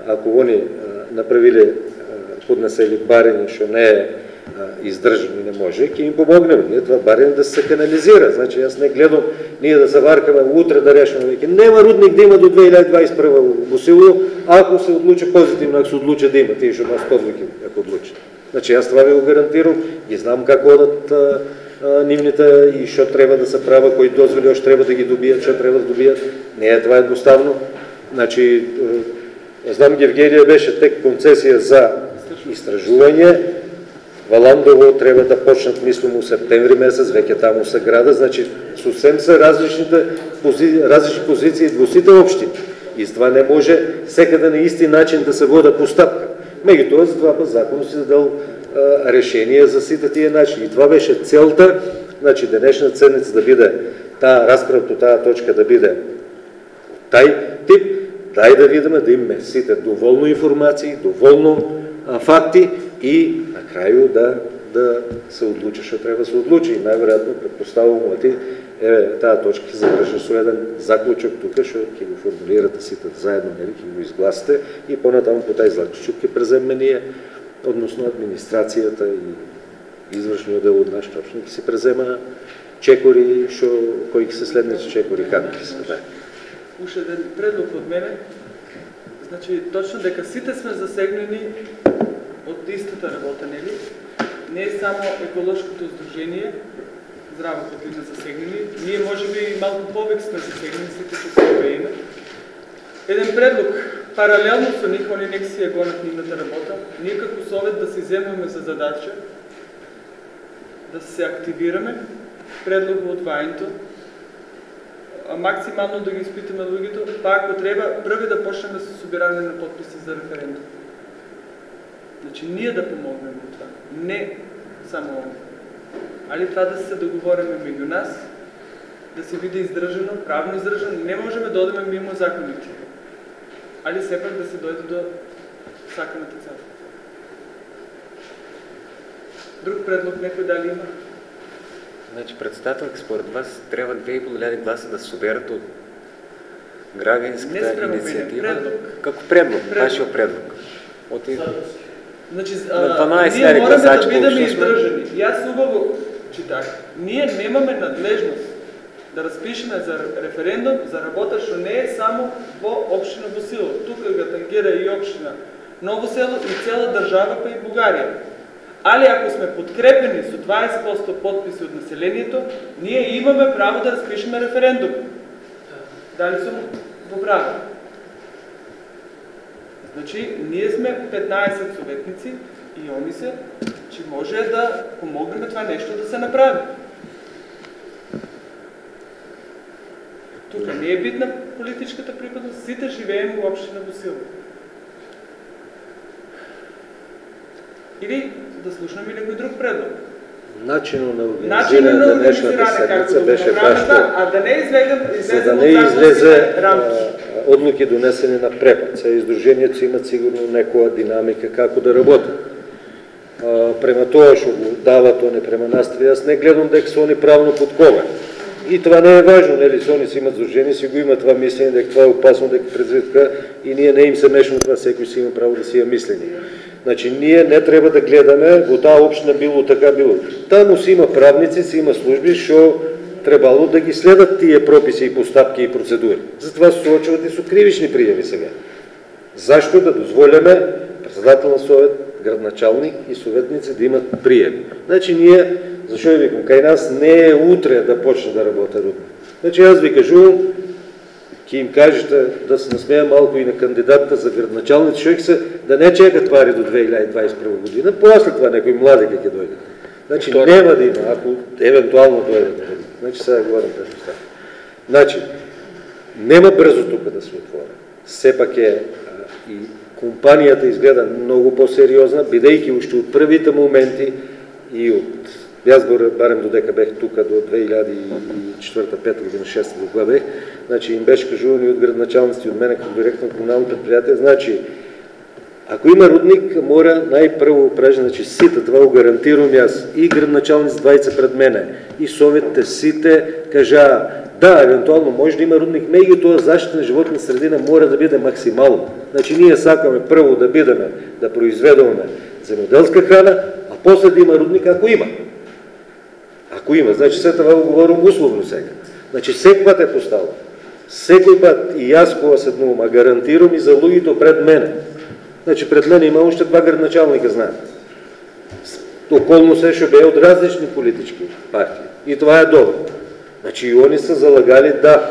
ако они направиле поднесели барење што не е издржано и не може, ќе им помогнеме. Ние това барење да се канализира. Значи, јас не гледам ние да заваркаме утре да решаме веќе. Нема рудник да има до 2021 во Босилово, ако се одлучи позитивно, ако се одлучи да има, тие што нас подвики, ако одлучи. Значи, јас това ви го гарантирам и знам како одат нивните и што треба да се права, кои дозволи што треба да ги добијат, што треба да добијат. Не е това едноставно. Значи, знам Гевгелија беше тек концесија за истражување, Валандово треба да почнат, мислам, у септември месец, веќе таму се града, значи сосем се различни позиции во сите општини. И това не може секаде на исти начин да се вода постапка. Меѓутоа, за това законот си дадал решение за сите тие начини. И това беше целта, значи денешната седмица да биде таа расправа по таа точка да биде тај тип, дај да видиме да имаме сите доволно информации, доволно факти и на крају да се одлучи што треба да се одлучи. И најверојатно предпоставувам ти таа точка ќе заврши со еден заклучок тука што ќе го формулирате сите заедно, нели, ќе го изгласите и понатаму по тај заклучок ќе преземе ние, односно администрацијата и извршниот дел од нашата општина ќе си презема чекори кои ќе се следните чекори како ќе се даде. Уште еден предлог од мене. Значи, точно дека сите сме засегнени од истата работа, нели? Не е само еколошкото здружение, здраво да биде засегнени. Ние може би малку повеќе сме засегнени, сите што се обеиме. Еден предлог, паралелно со нив, они нека си ја гонат нивната работа, ние како совет да се земеме за задача, да се активираме, предлог во одвајањето, максимално да ги испитаме луѓето, па ако треба први да почнеме со собирање на подписи за референдум. Значи ние да помогнеме во това, не само он. Али това да се договориме меѓу нас, да се биде издржано, правно издржано, не можеме да одиме мимо законите. Али сепак да се дојде до саканата цел. Друг предлог некој дали има? Значи, председателка, според вас трябва 2500 гласа да се соберат от гражданската инициатива. Како предлог? Вашиот предлог. Значи, на 12 ние мораме да гласачи бидеме издржани. И аз убаво читах. Ние немаме надлежност да разпишеме за референдум за работа што не е само во општина Босилово. Тука го тангира и општина Ново село и цела држава па и Бугарија. Али ако сме подкрепени со 20% подписи од населението, ние имаме право да разпишеме референдум. Дали сум во право? Значи, ние сме 15 советници и они се, че може да помогнем това нещо да се направи. Тук не е битна политическата припадност, сите живеем в општина Босилово. Или да слушнем и некој друг предлог. Начинот на организирање на днешната седмица беше баш а да не за да не излезе одлуки донесени на препад. Издружението си имат сигурно некоја динамика како да работи. Према тоа што го дава тоа према нас, јас не гледам дека се они правно подковани. И това не е важно, нели, се они си имат здружение, си го има това мислење дека това е опасно, дека предизвика и ние не им се мешаме това, секој си има право да си ја мислени. Значи, ние не треба да гледаме во таа општина било така било. Таму си има правници, си има служби што требало да ги следат тие прописи и постапки и процедури. Затоа се соочуват и со кривични пријави сега. Зашто да дозволяме председател на совет, градначалник и советници да имат пријави? Значи, ние, зашто ја викам, кај нас не е утре да почне да работи рудник. Значи, аз ви кажувам, ќе им кажете да се насмея малко и на кандидатите за градначалници, човек се да не чекат пари до 2021 година, после това некои млади ќе дојде. Значи нема да има, ако евентуално дојде да бъде. Значи сега говорим тези неща. Значи, нема брзо тук да се отвори. Сепак е и компанијата изгледа много по-сериозна, бидејќи уште од првите моменти и од јас барем додека бех тука до 2004-2005 година, 6 година бех, значи им беше кажувани од градначалници, од мене како директор на комунално предприятие, значи ако има рудник, мора најпрво пражи, значи сите, това го гарантирам јас, и градначалници двајца пред мене, и советите сите кажаа, да, евентуално може да има рудник, меѓутоа заштита на животна средина мора да биде максимално. Значи ние сакаме прво да бидеме, да произведуваме земеделска храна, а после да има рудник, ако има. Ако има, значи след това го говорим условно сега. Значи секој пат е поставил. Секој пат и јас кога седнувам, а гарантирам и за луѓето пред мене. Значи пред мене има уште два градначалника, знаат. Околно се што бе од различни политички партии. И това е добро. Значи и они са залагали да,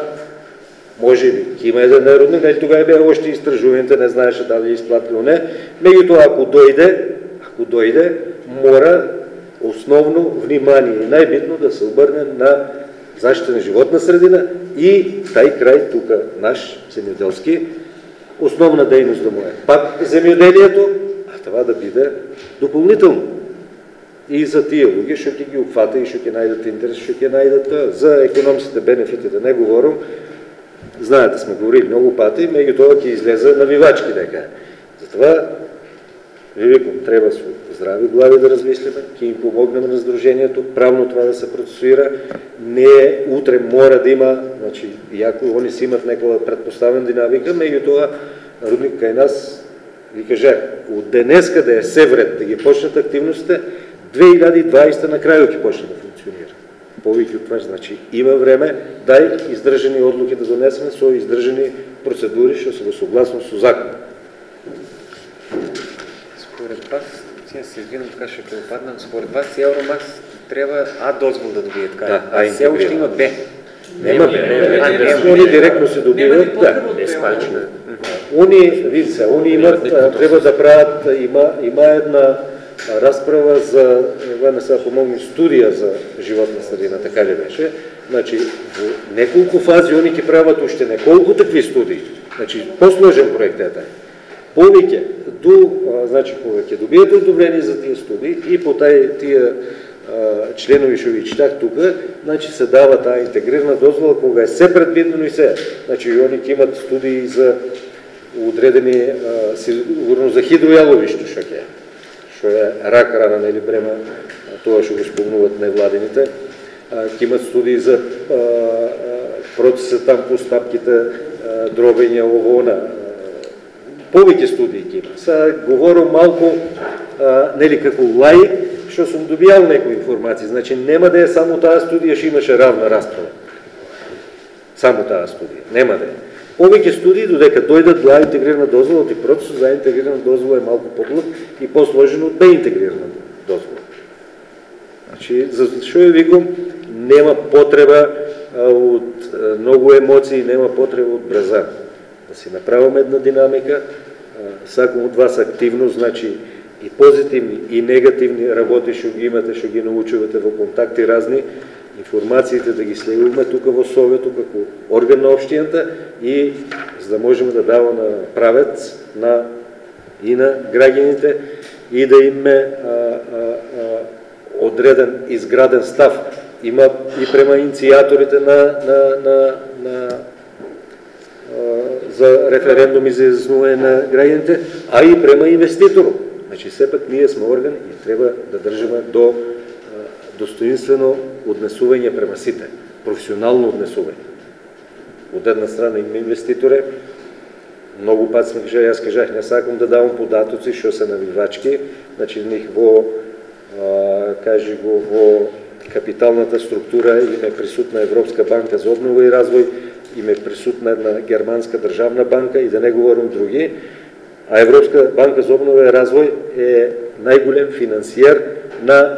може би, ќе има еден рудник, нали тогава беа още истражуваните, не знаеше дали е изплатило не. Меѓутоа, ако дојде, мора основно внимание и най-битно да се обърне на защита на животна средина и тай край, тук наш земеделски, основна дейност да му е пак земеделието, а това да биде допълнително. И за тия луги ще ги обхвата и ще ги найдат интерес, ще ги найдат за економските бенефити, да не говорим. Знаете, сме говорили много пъти, меги това ќе излезе навивачки дека. Затова ви викам, трябва с здрави глави да размислиме, ќе им помогнем на сдружението, правно това да се процесуира. Не утре мора да има, значи, яко они си имат някаква предпоставена динамика, меги това родник кај нас ви каже, от денеска да е севред, да ги почнат активностите, 2020 накрая ќе почне да функционира. Повече от това, значи има време, дай издръжени одлуки да донесеме, со издръжени процедури, ще са съгласно с закон. Според вас, се извинам, така ще преопаднам, според вас Евромакс трябва А дозвол да добие, така да, а все още има Б. Нема Б. Они директно се добиват, да. Они, видите, они имат, трябва да правят, има една разправа за, не сега помогни, студия за животна средина, така ли беше? Значи, в неколко фази они ќе правят още неколко такви студии. Значи, по-сложен проект е taj. Повеќе, значи, повеќе добият одобрение за тия студии и по тия членови ще ви читах тук, значи се дава тая интегрирана дозвола, кога е все предвидено и се. Значи, они имат студии за отредени, сигурно за хидрояловище ще е. Що е рак, рана, нели брема, това ще го спомнуват невладените. Имат студии за процеса там по стапките, дробења, овона. Повеќе студии има. Сега говоря малко, нели како лаик, що съм добиял некои информации. Значи нема да е само тази студия, ще имаше равна разправа. Само тази студия. Нема да е. Повеќе студии, додека дойдат до интегрирана дозвола, и процесът за интегрирана дозвола е малко по-длъг и по-сложен от интегрирана дозвола. Значи, защо я викам, нема потреба от много емоции, нема потреба от бреза. Да си направим една динамика, всяком от вас активно, значи и позитивни, и негативни работи ще ги имате, ще ги научувате в контакти разни, информациите да ги следваме тук в Совето, како орган на общината и за да можем да даваме правец и на гражданите и да имаме одреден, изграден став. Има и према инициаторите за референдуми за изяснуване на гражданите, а и према инвеститору. Значи все пак ние сме орган и трябва да държаме до достоинствено отнесување према сите, професионално отнесување. От една страна има инвеститори, много път сме кажали, аз кажах, не сакам да давам податоци, що са навивачки, значи во капиталната структура име присутна Европска банка за обнова и развой, име присутна една германска държавна банка и да не говорим други, а Европска банка за обнова и развой е най-голем финансиер на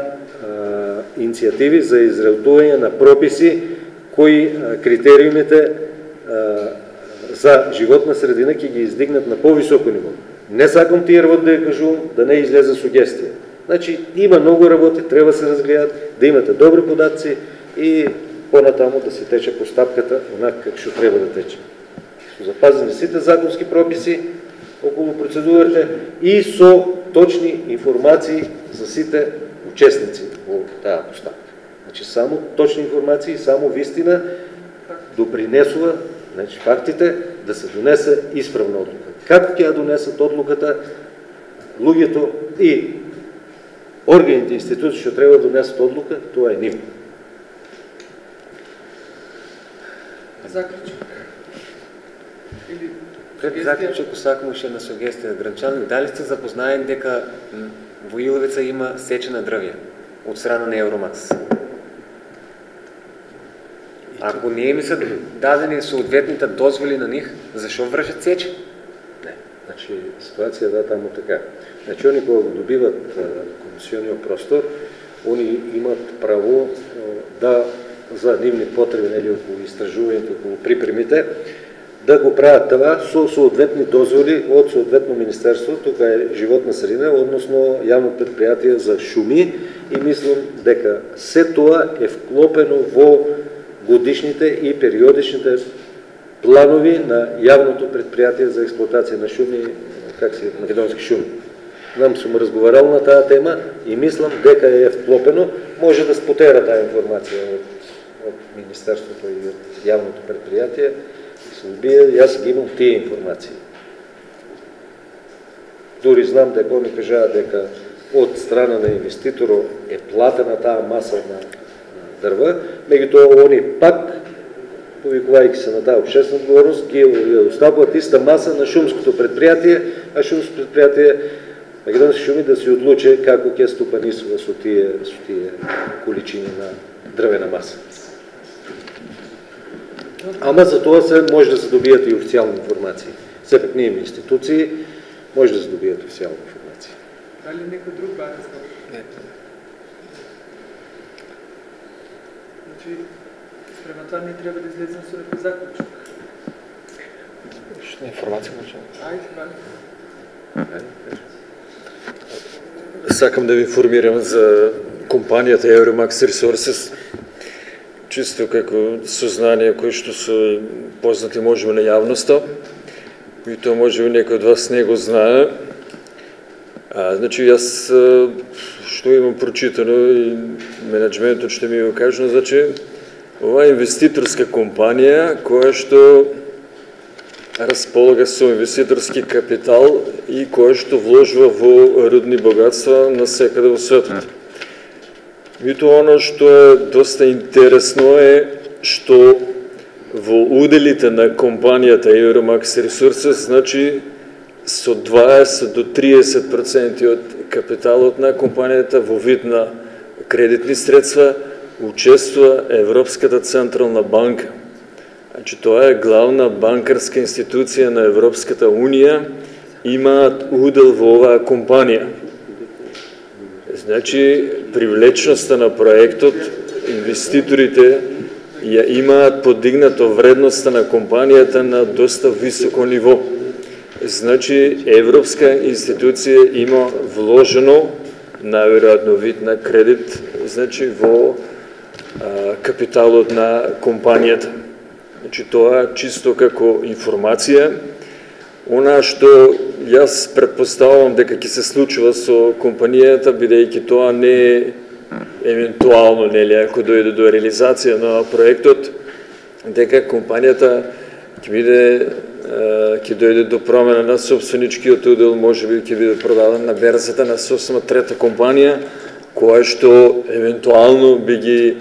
инициативи за изработване на прописи, кои критериумите за животна средина ќе ги издигнат на по-високо ниво. Не сакам тия работи да я кажу, да не излезе сугестия. Значи има много работи, трябва да се разгледат, да имате добри податци и по-натамо да се тече по стапката, онак как ще трябва да тече. Запазени сите законски прописи около процедурите и со точни информации за сите участници во тая постапка. Значи само точни информации, само вистина допринесува, значи фактите да се донесе изправна одлука. Как ќе донесат одлуката, луѓето и органите, институции ще трябва да донесат одлука, това е ним. Заклучок. Пред заклучок сакам ще на сугестия гранчани. Дали сте запознаени дека во Иловица има сечена дрвја от страна на Евромакс? Ако не ми са дадени съответните дозволи на них, защо вършат сечи? Не, значи ситуацията там е така. Значи они кога добиват концесионния простор, они имат право да за нивни потреби или около изтражувањето, около припремите, да го правят това со соодветни дозволи од соодветно министерство, тука е животна средина, односно јавно предпријатие за шуми, и мислам дека се тоа е вклопено во годишните и периодичните планови на јавното предпријатие за експлоатација на шуми, как се македонски шуми. Нам сум разговарал на таа тема и мислам дека е вклопено, може да спотера таа информација од министерството и од јавното предпријатие. Се убие, јас ги имам тие информации. Дури знам дека они кажаат дека од страна на инвеститорот е платена таа маса на дрва, меѓутоа они пак, повикувајќи се на таа општествена одговорност, ги оставуваат иста маса на шумското предпријатие, а шумското предпријатие Македонски шуми да се одлучи како ќе стопанисува со тие количини на дрвена маса. Ама за тоа се може да се добијат и официјални информации. Сепак ние институции може да се добијат официјални информации. Дали некој друг бар искал? Не. Значи, спрема тоа не треба да излезем со некој заклучок. Што информација може? Ајде, Вали. Сакам да ви информирам за компанијата Euromax Resources, чисто како сознание кои што се познати можеби на јавноста, и тоа можеби некој од вас не го знае. Значи, јас што имам прочитано и менеджментот што ми го кажа, значи, ова е инвеститорска компанија која што располага со инвеститорски капитал и која што вложува во рудни богатства насекаде во светот. Меѓутоа, оно што е доста интересно е што во уделите на компанијата Euromax Resources, значи, со 20 до 30% од капиталот на компанијата во вид на кредитни средства учествува Европската централна банка. Значи, тоа е главна банкарска институција на Европската унија, имаат удел во оваа компанија. Значи, привлечноста на проектот, инвеститорите ја имаат подигнато вредноста на компанијата на доста високо ниво. Значи, европска институција има вложено, најверојатно вид на кредит, значи, во капиталот на компанијата. Значи, тоа чисто како информација. Она што јас предпоставувам дека ќе се случува со компанијата, бидејќи тоа не е евентуално, нели, ако дојде до реализација на проектот, дека компанијата ќе дојде до промена на собственичкиот удел, можеби ќе биде продаден на берзата на сосема трета компанија, која што евентуално би ги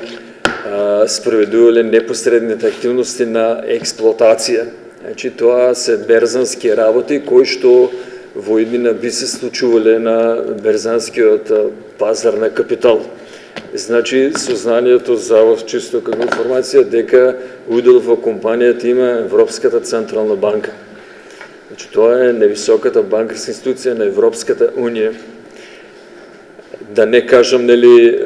спроведувале непосредните активности на експлоатација. Значи, тоа се берзански работи кои што во иднина би се случувале на берзанскиот пазар на капитал. Значи, сознанието за чисто како информација дека удел во компанијата има Европската централна банка. Значи, тоа е највисоката банкарска институција на Европската унија. Да не кажам, нели,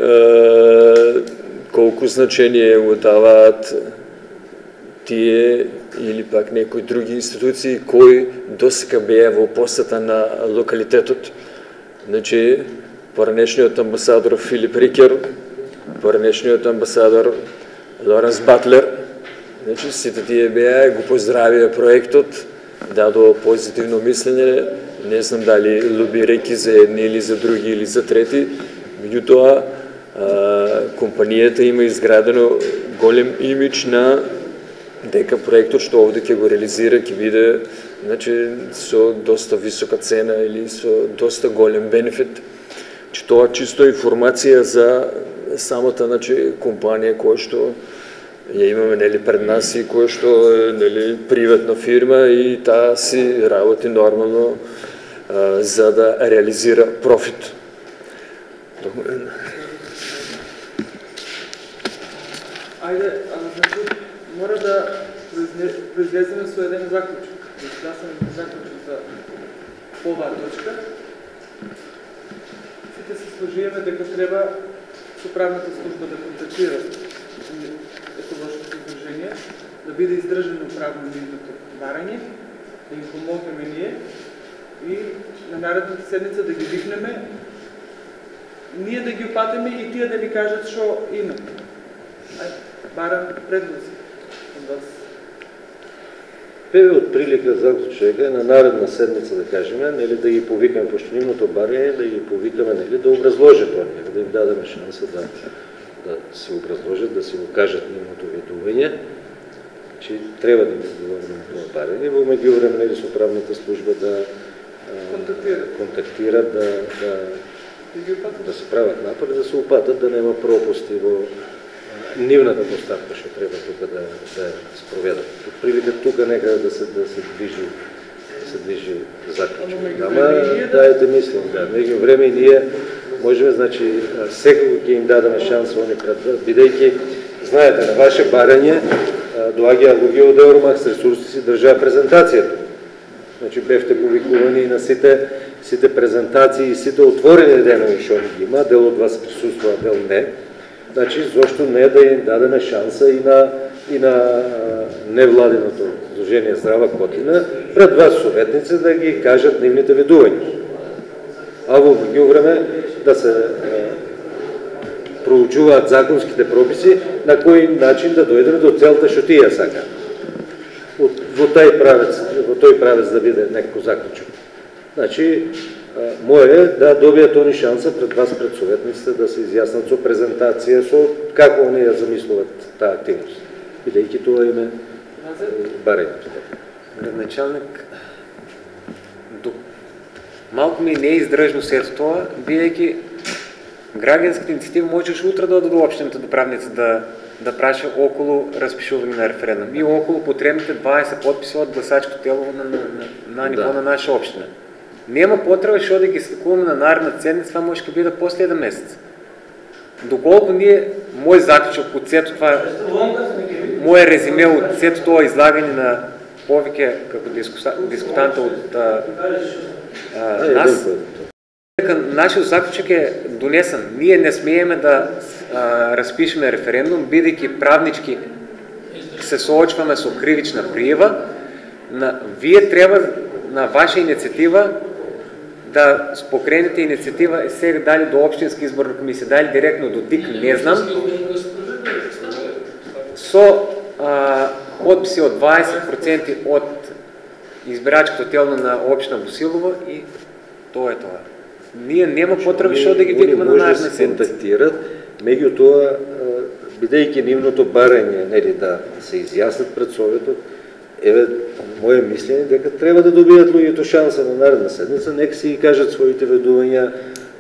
колку значение го даваат тие или пак некои други институции кои досега беа во посета на локалитетот. Значи, поранешниот амбасадор Филип Рикер, поранешниот амбасадор Лоренс Батлер, значи сите тие беа, го поздравија проектот, дадоа позитивно мислење, не знам дали лобирајќи за едни или за други или за трети, меѓутоа компанијата има изградено голем имидж на дека проектот што овде ќе го реализира ќе биде, значи, со доста висока цена или со доста голем бенефит. Че тоа чисто информација за самата, значи, компанија која што ја имаме, нели, пред нас и која што е, нели, приватна фирма и таа си работи нормално за да реализира профит. Ајде, значи, мора да произлеземе со еден заклучок. Да сам еден заклучок за оваа точка. Сите се сложиме дека треба со правната служба да контактира еколошкото издржение, да биде издржено правно нивното барање, да ги помогнеме ние и на наредната седмица да ги викнеме, ние да ги опатиме и тие да ни кажат што има. Барам предлози од вас. Певе от прилика заклучек е на наредна седмица, да кажем, нели, да ги повикаме по нивното барење, да ги повикаме, нели, да образложат тоа, да им дадеме шанса да се образложат, да се окажат нивното ведување. Че треба да им говорим тоа барење, во меѓувреме, нели, со правната служба да контактират, да се прават напори, да се упатат, да нема пропусти во нивната поставка, што треба тука да спроведат. Прилика тука некаде да се движи заклучок. Ама дајте мислим, меѓу време и ние можеме, значи, секако ќе им дадеме шанс они пред, бидејќи, знаете, на ваше барање доаѓа луѓе од Евромакс ресурси си држаа презентацијата. Значи, бевте повикувани и на сите презентации и сите отворени денови што ги има, дел од вас присуствува, дел не. Значи, зошто не да им дадеме шанса и на невладиното Сдружение Здрава Котина пред вас советници да ги кажат нивните ведувања. А во меѓувреме да се проучуваат законските прописи на кој начин да дојдеме до целта што тие сакаат. Во тој правец да биде некој заклучок. Значи, моје е да добијат они шанса пред вас, пред советниците, да се изјаснат со презентација, со како они ја замислуват таа активност. Бидејќи тоа име барењето. Градначалник, малку ми не е издржно сето тоа, бидејќи граѓанската иницијатива можеш утре да оде до општината, до правница да праша околу распишување на референдум и околу потребните 20 подписи од гласачкото тело на ниво на наша општина. Нема потреба што да ги скакуваме на наредната седмица, това може да биде после еден месец. Доколку ние, мој заклучок од сето това, моје резиме од сето тоа излагање на повеќе како дискутанта од нас, нашиот заклучок е донесен. Ние не смееме да распишеме референдум, бидејќи правнички се соочваме со кривична пријава. Вие треба на ваша иницијатива да покрените иницијатива сега дали до општинска изборна комисија, дали директно до ДИК, не знам, со подписи од 20% од избирачкото тело на општина Босилово и тоа е тоа. Ние нема потреба што да ги викаме на наредна седмица. Меѓутоа, бидејќи нивното барање, нели, да се изјаснат пред Советот, еве, моје мислење дека треба да добијат луѓето шанса на наредна седмица, нека си ги кажат своите ведувања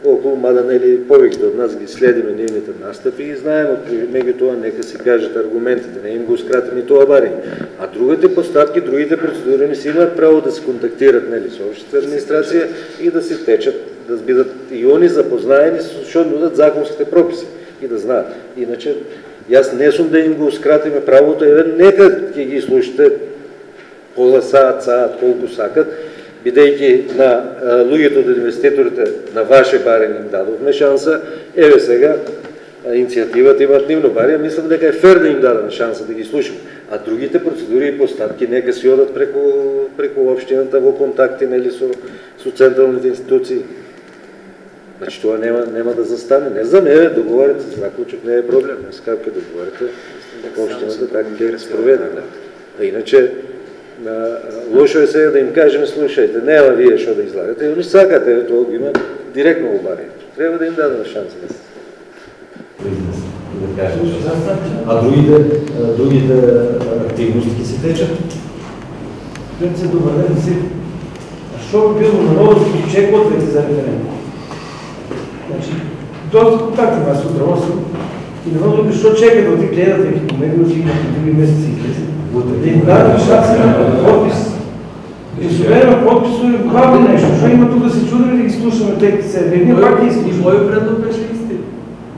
околу, мада, нели, повеќето од нас ги следиме нивните настапи и знаеме, меѓутоа нека си кажат аргументите, не им го скратим и тоа барање. А другите постапки, другите процедури си имаат право да се контактират, нели, со општинската администрација и да се течат, да бидат и они запознаени со што нудат законските прописи и да знаат. Иначе, јас не сум да им го скратиме правото, еве, нека ќе ги слушате пола саат, колку сакат, бидејќи на луѓето од инвеститорите на ваше барење им дадовме шанса, еве сега иницијативата имаат нивно барење, мислам дека е фер да им дадеме шанса да ги слушаме. А другите процедури и постапки нека си одат преку општината во контакти, нели, со централните институции. Значи тоа нема да застане. Не знам, еве, договорите за заклучок, не е проблем. Како ќе договорите, општината така ќе спроведе. А иначе, лошо е сега да им кажеме, слушајте, нема вие што да излагате, они сакате, тоа го има директно во барењето. Треба да им дадеме шанса да се. А другите активности ќе се течат? Се добар ден, си. А што би било народот ќе чекат веќе за референдум? Значи, доста контакти вас од Ровосо и народот би што чека да ти гледате и помегнат и на други месеци и клеси. Да им дадат шанса на подпис. И собераме подпис и бавни нешто. Што има тук да се чудаме да ги слушаме теките себе? Ние пак ги слушаме. Мојот предлог беше исти.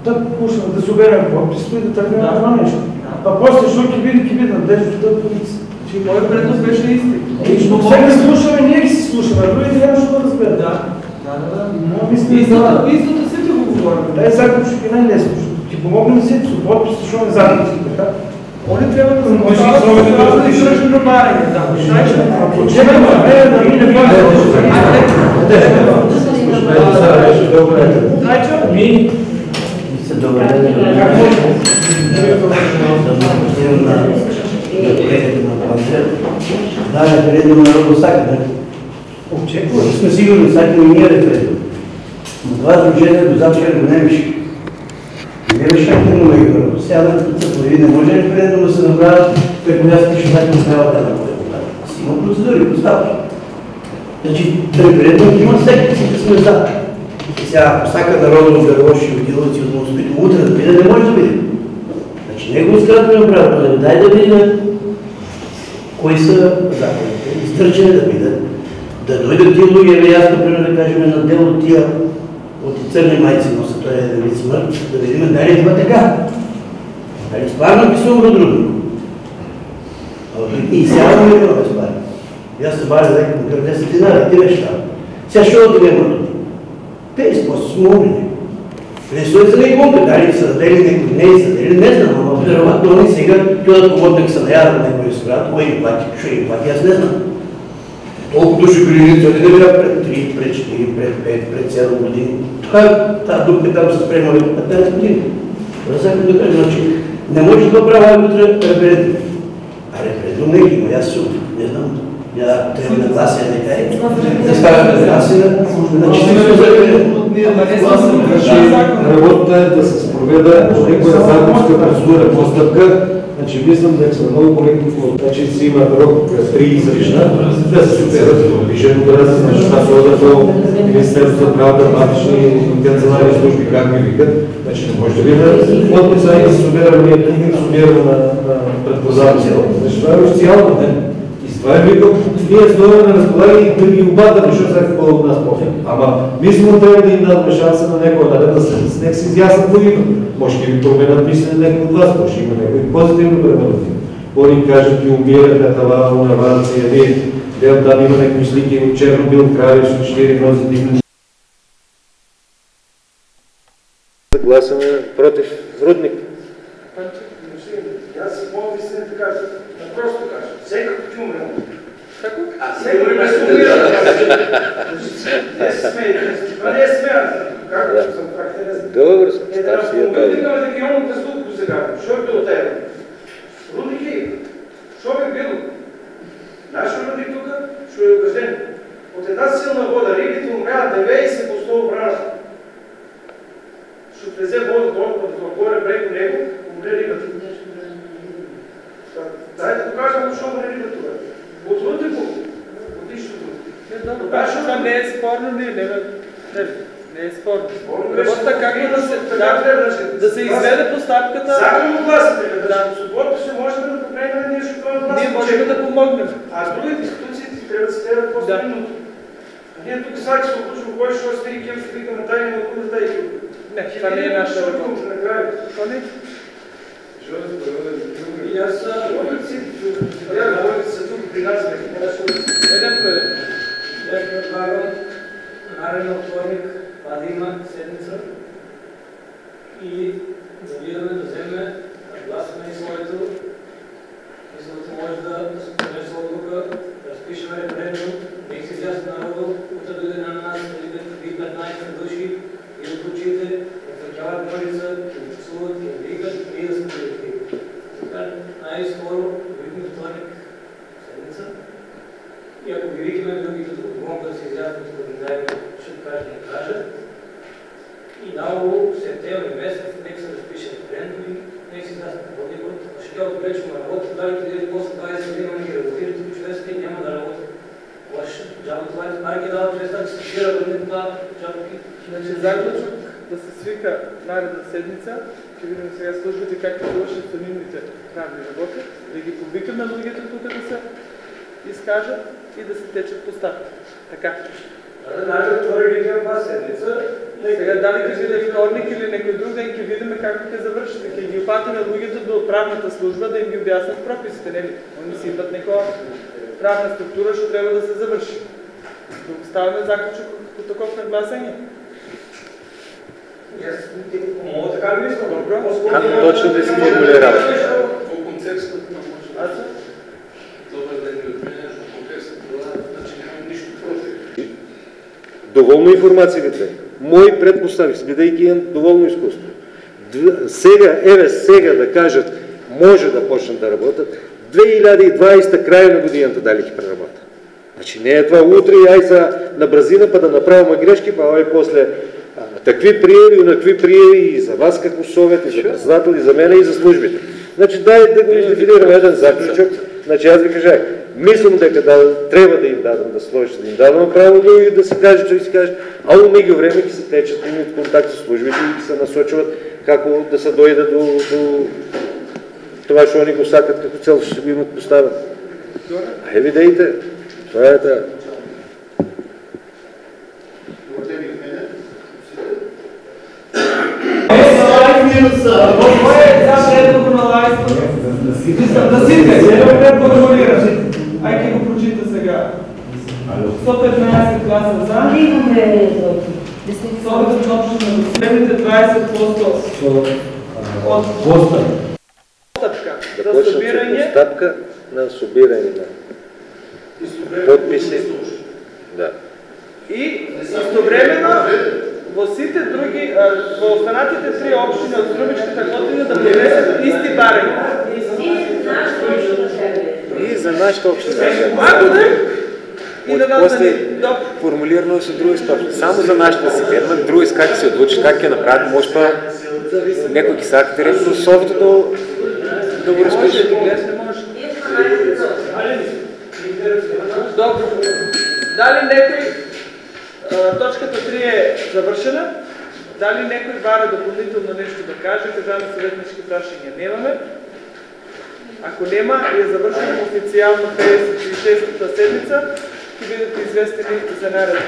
Да пушаме, да собераме подпис и да тргнеме на това нешто. Па после што ќе биде надежда да полиция. Че мојот предлог беше исти. Сега слушаме, ние ги си слушаме, а другите няма што да разберат. Да. Истото сите го говорим. Да е заклучок и најлесно. Ќе помогнем сите со подпис, што не заклучки, така? Они трябва да се поставят и срещу барене. Да, референдум на народно сакане. Очекуваме, сме сигурни, сакаме и ние референдум. Но това сдружение до завчера го немеше. Не беше референдум. Сега да се появи, не може референдум да се направя, преко аз ще так направя да направя. Си има процедури, поставки. Значи, референдум има секциите сме за. И сега, ако всяка народно да лоши от Илъци от Моноспито, утре да биде, не може да биде. Значи, не го скратно направя, дай да видим кои са законите, изтърчени да бидат, да дойдат тия луги, аз например да кажем на дело тия от църни майци носа, той е да вид смърт, да видим дали това така. Дали спарно писано друго. И сега да ми това спарно. И аз се баря да към към 10 динара, ти беше там. Сега ще отиме мъртво. Те после сме умрени. Ресурите не гумпи, дали са дадели някой, не са дадели, не знам, но вероятно они сега тюдат помогнак са наяда на някой изпрат, кой им плати, що им плати, аз не знам. Толкова души били, това не да била пред 3, пред 4, пред 5, пред 7 години. Това дупка там са спремали 15 години. Разсакам да кажа, значи не може да правя утре референдум. А референдум не ги има, аз съм, не знам. Трябва да глася, нека е. Да ставаме гласи на чистите за референдум. Работата е да се проведе по някоя законска процедура, постъпка. Значи мислям да сме много коректни, значи си има рок 30 дена, да се съцедат движено да се неща, до Министерството за правата, вътрешни национални служби, как ми викат. Значи не може да видим подписа и да се сумираме на предпознателство. Значи това е официално ден. Това е викал, ние стоим на разполаги и да ги обадаме, защото сега какво от нас профил. Ама мислимо трябва да им дадем шанса на някой даден да се нека си изяснат по има. Може да ви променят мислене някой от вас, може има някой позитивно пременят. Они кажат и умират на това, унават си, там има някакви слики от Чернобил, Кралиш, 4 нози дигнани. Гласаме против Рудник. Аз мога да се кажа, просто кажа, всеки ти умре. Како? А всеки умре се умира. Не се смеете, това не е смеяне. Как съм факт, не знам. Добре, став си я тази. Рудник на регионната служба сега, що е било тебе? Рудник е, що е било? Нашия Рудник тук, що е угражден. От една силна вода, рибите умряват 90 по 100 брана. Ще влезе вода горе преко него, умре рибата. Дайте да покажем, защо умре рибата това. Отвъдне го. Отишното. Това не е спорно, не е спорно. Работата как да се изведе поставката... Законно гласите, да свободно ще можем да покрепим нещо, това глас. Ние можем да помогнем. А с другите институции трябва да се гледат по-стабилното. А ние тук сега ще се обучим, кой ще остри кем се викаме тайни на куда дай кем. Не, това не е наша работа. Това не е. И аз говорите се тук при нас, Еден проект. Бях предлагам нареден вторник, да има седмица и да видим да вземе гласаме и своето и за да може да се понесе отговора, да разпишем референдум, нека се изясни народа, утре дойде на нас, да 15 души и от очите, отвъртяват парица, да гласуват и да викат и да сме колективи. Така най-скоро видим вторник седмица. И ако ги викаме другите отговорно да се изяснят координарите, ще кажа не кажа. И наво септември месец, нека се разпише референдум и нека се изяснят води, който ще тя отвлечем на работа, дали където после 20 години не ги работират, човеците няма да работят. Джаба това е, марки дава престан, че се спира върни това, джабки. Значи заключок да се свика наредна седмица, ще видим сега службите как да вършат самимните правни работи, да ги повикаме другите тук да се изкажат и да се течат поставки. Така. Сега дали ке виде вторник или некој друг ден ке видиме како ке завршите, ке ги упатиме луѓето до правната служба да им ги објаснат прописите, нели? Они си имат некоја правна структура што треба да се заврши. Да ставаме заклучок по таков на гласање. Мога така ли мислам? Как точно да се формулирава? По концепт Доволно информация ви трябва. Мои предпоставки, бидейки имам доволно изкуство. Сега да кажат, може да почнат да работят, 2020 края на годината дали ги преработят. Значи не е това утре, ай са на бразина, па да направим грешки, па ай после такви приеви, онакви приеви и за вас како совет, и за председател, и за мене, и за службите. Значи дай да го издефинираме един заключок. Значи аз ви кажа, мислям дека трябва да им дадам да сложите, да им дадам право и да си каже, че си каже, а у меѓу време ќе се течат и от контакт с службите и се насочват како да се дойде до това, што они го сакат како цел, ще го имат поставено. Ай видейте, това е така. Кой е за предното на лайството? Да сите, не го формулира. Айде го прочита сега. 115 гласа за. Советът на община за следните 20% от постъпка за събиране. Постъпка на събиране на подписи. Да. И истовременно во сите други, во останатите три общини од Струмичката Котлина да поднесат исти бареми. И за нашата община. Ако да, и да после формулирано са други стопни. Само за нашата си ферма, други как се отлучат, как я направят, може па някой ги сака директно совето да го разпише. Добре. Дали некој точката 3 е завършена? Дали некој бара допълнително нещо да каже? Кажаме съветнички прашања немаме. Ако нема, е завършена официално 56-та седмица, ќе бидете известени за наредба.